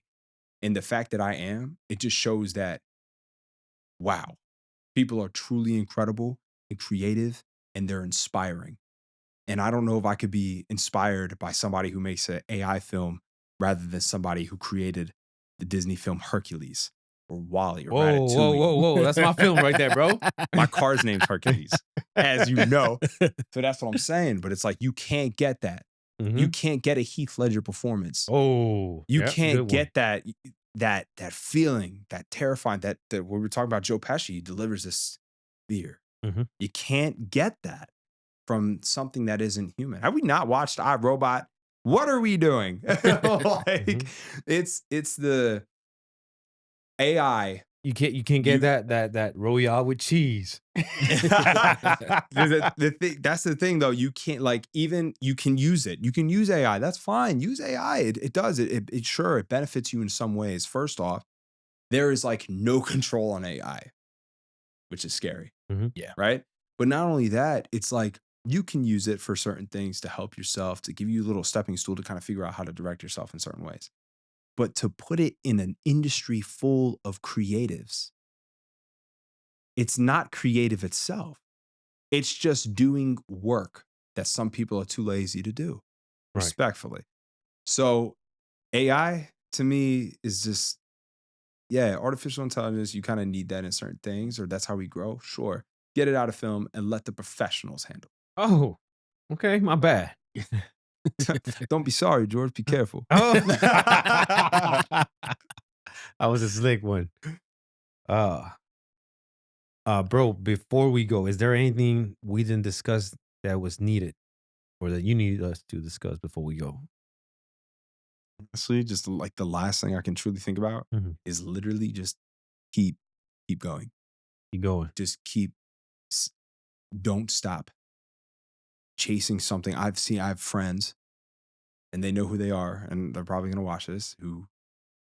And the fact that I am, it just shows that, wow, people are truly incredible and creative, and they're inspiring. And I don't know if I could be inspired by somebody who makes an AI film rather than somebody who created the Disney film Hercules or Wall-E or Ratatouille. Whoa. That's my film right there, bro. My car's name's Hercules, as you know. So that's what I'm saying. But it's like, you can't get that. You can't get a Heath Ledger performance. You can't get that feeling, that terrifying, that when we were talking about Joe Pesci, he delivers this fear. You can't get that from something that isn't human. Have we not watched iRobot? What are we doing? It's the AI. You can't get that Royale with cheese. That's the thing though. You can't, like, even you can use it. You can use AI. That's fine. Use AI. It does it. It benefits you in some ways. First off, there is like no control on AI, which is scary. Yeah. Right. But not only that, it's like you can use it for certain things to help yourself, to give you a little stepping stool to kind of figure out how to direct yourself in certain ways. But to put it in an industry full of creatives, it's not creative itself. It's just doing work that some people are too lazy to do, respectfully. So AI, to me, is just, artificial intelligence, you kind of need that in certain things, or that's how we grow. Sure. Get it out of film and let the professionals handle it. Oh, okay. My bad. Don't be sorry, George. Be careful. I was a slick one. Bro, before we go, is there anything we didn't discuss that was needed or that you need us to discuss before we go? Honestly, just like the last thing I can truly think about is literally just keep going. Keep going. Just don't stop chasing something. I have friends, and they know who they are, and they're probably going to watch this, who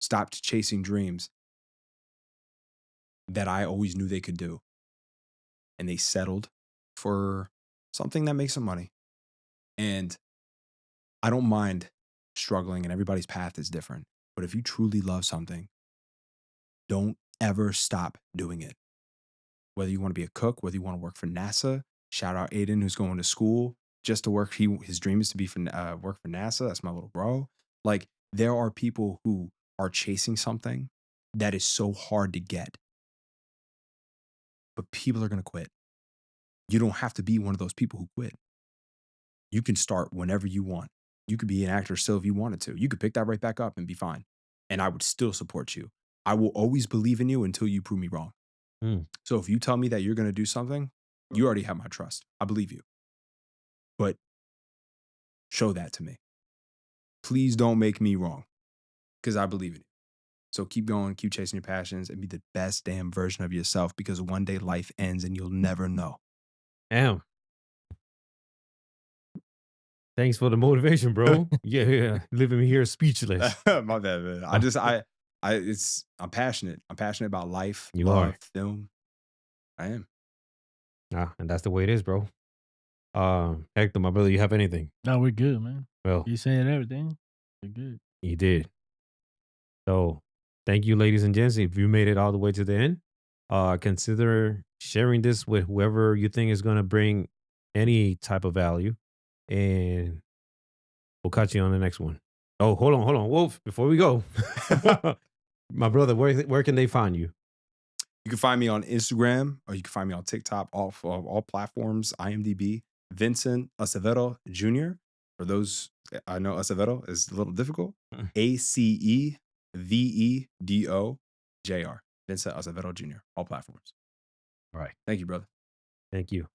stopped chasing dreams that I always knew they could do. And they settled for something that makes them money. And I don't mind struggling, and everybody's path is different. But if you truly love something, don't ever stop doing it. Whether you want to be a cook, whether you want to work for NASA, shout out Aiden, who's going to school just to work. His dream is to be work for NASA. That's my little bro. Like, there are people who are chasing something that is so hard to get. but people are going to quit. You don't have to be one of those people who quit. You can start whenever you want. You could be an actor still if you wanted to. You could pick that right back up and be fine. And I would still support you. I will always believe in you until you prove me wrong. So if you tell me that you're going to do something, you already have my trust. I believe you. But show that to me. Please don't make me wrong, because I believe in you. So keep going, keep chasing your passions, and be the best damn version of yourself, because one day life ends and you'll never know. Damn. Thanks for the motivation, bro. Yeah. Leaving me here speechless. My bad, man. I'm passionate. I'm passionate about life, You love, are. film. I am. And that's the way it is, bro. Hector, my brother, you have anything? No, we're good, man. Well, You saying everything. We're good. you did. So thank you, ladies and gents. If you made it all the way to the end, consider sharing this with whoever you think is going to bring any type of value. And we'll catch you on the next one. Oh, hold on, Wolf. Before we go, my brother, where can they find you? You can find me on Instagram, or you can find me on TikTok, all platforms, IMDb, Vincent Acevedo Jr. For those, I know Acevedo is a little difficult. ACEVEDO JR. Vincent Acevedo Jr. All platforms. All right. Thank you, brother. Thank you.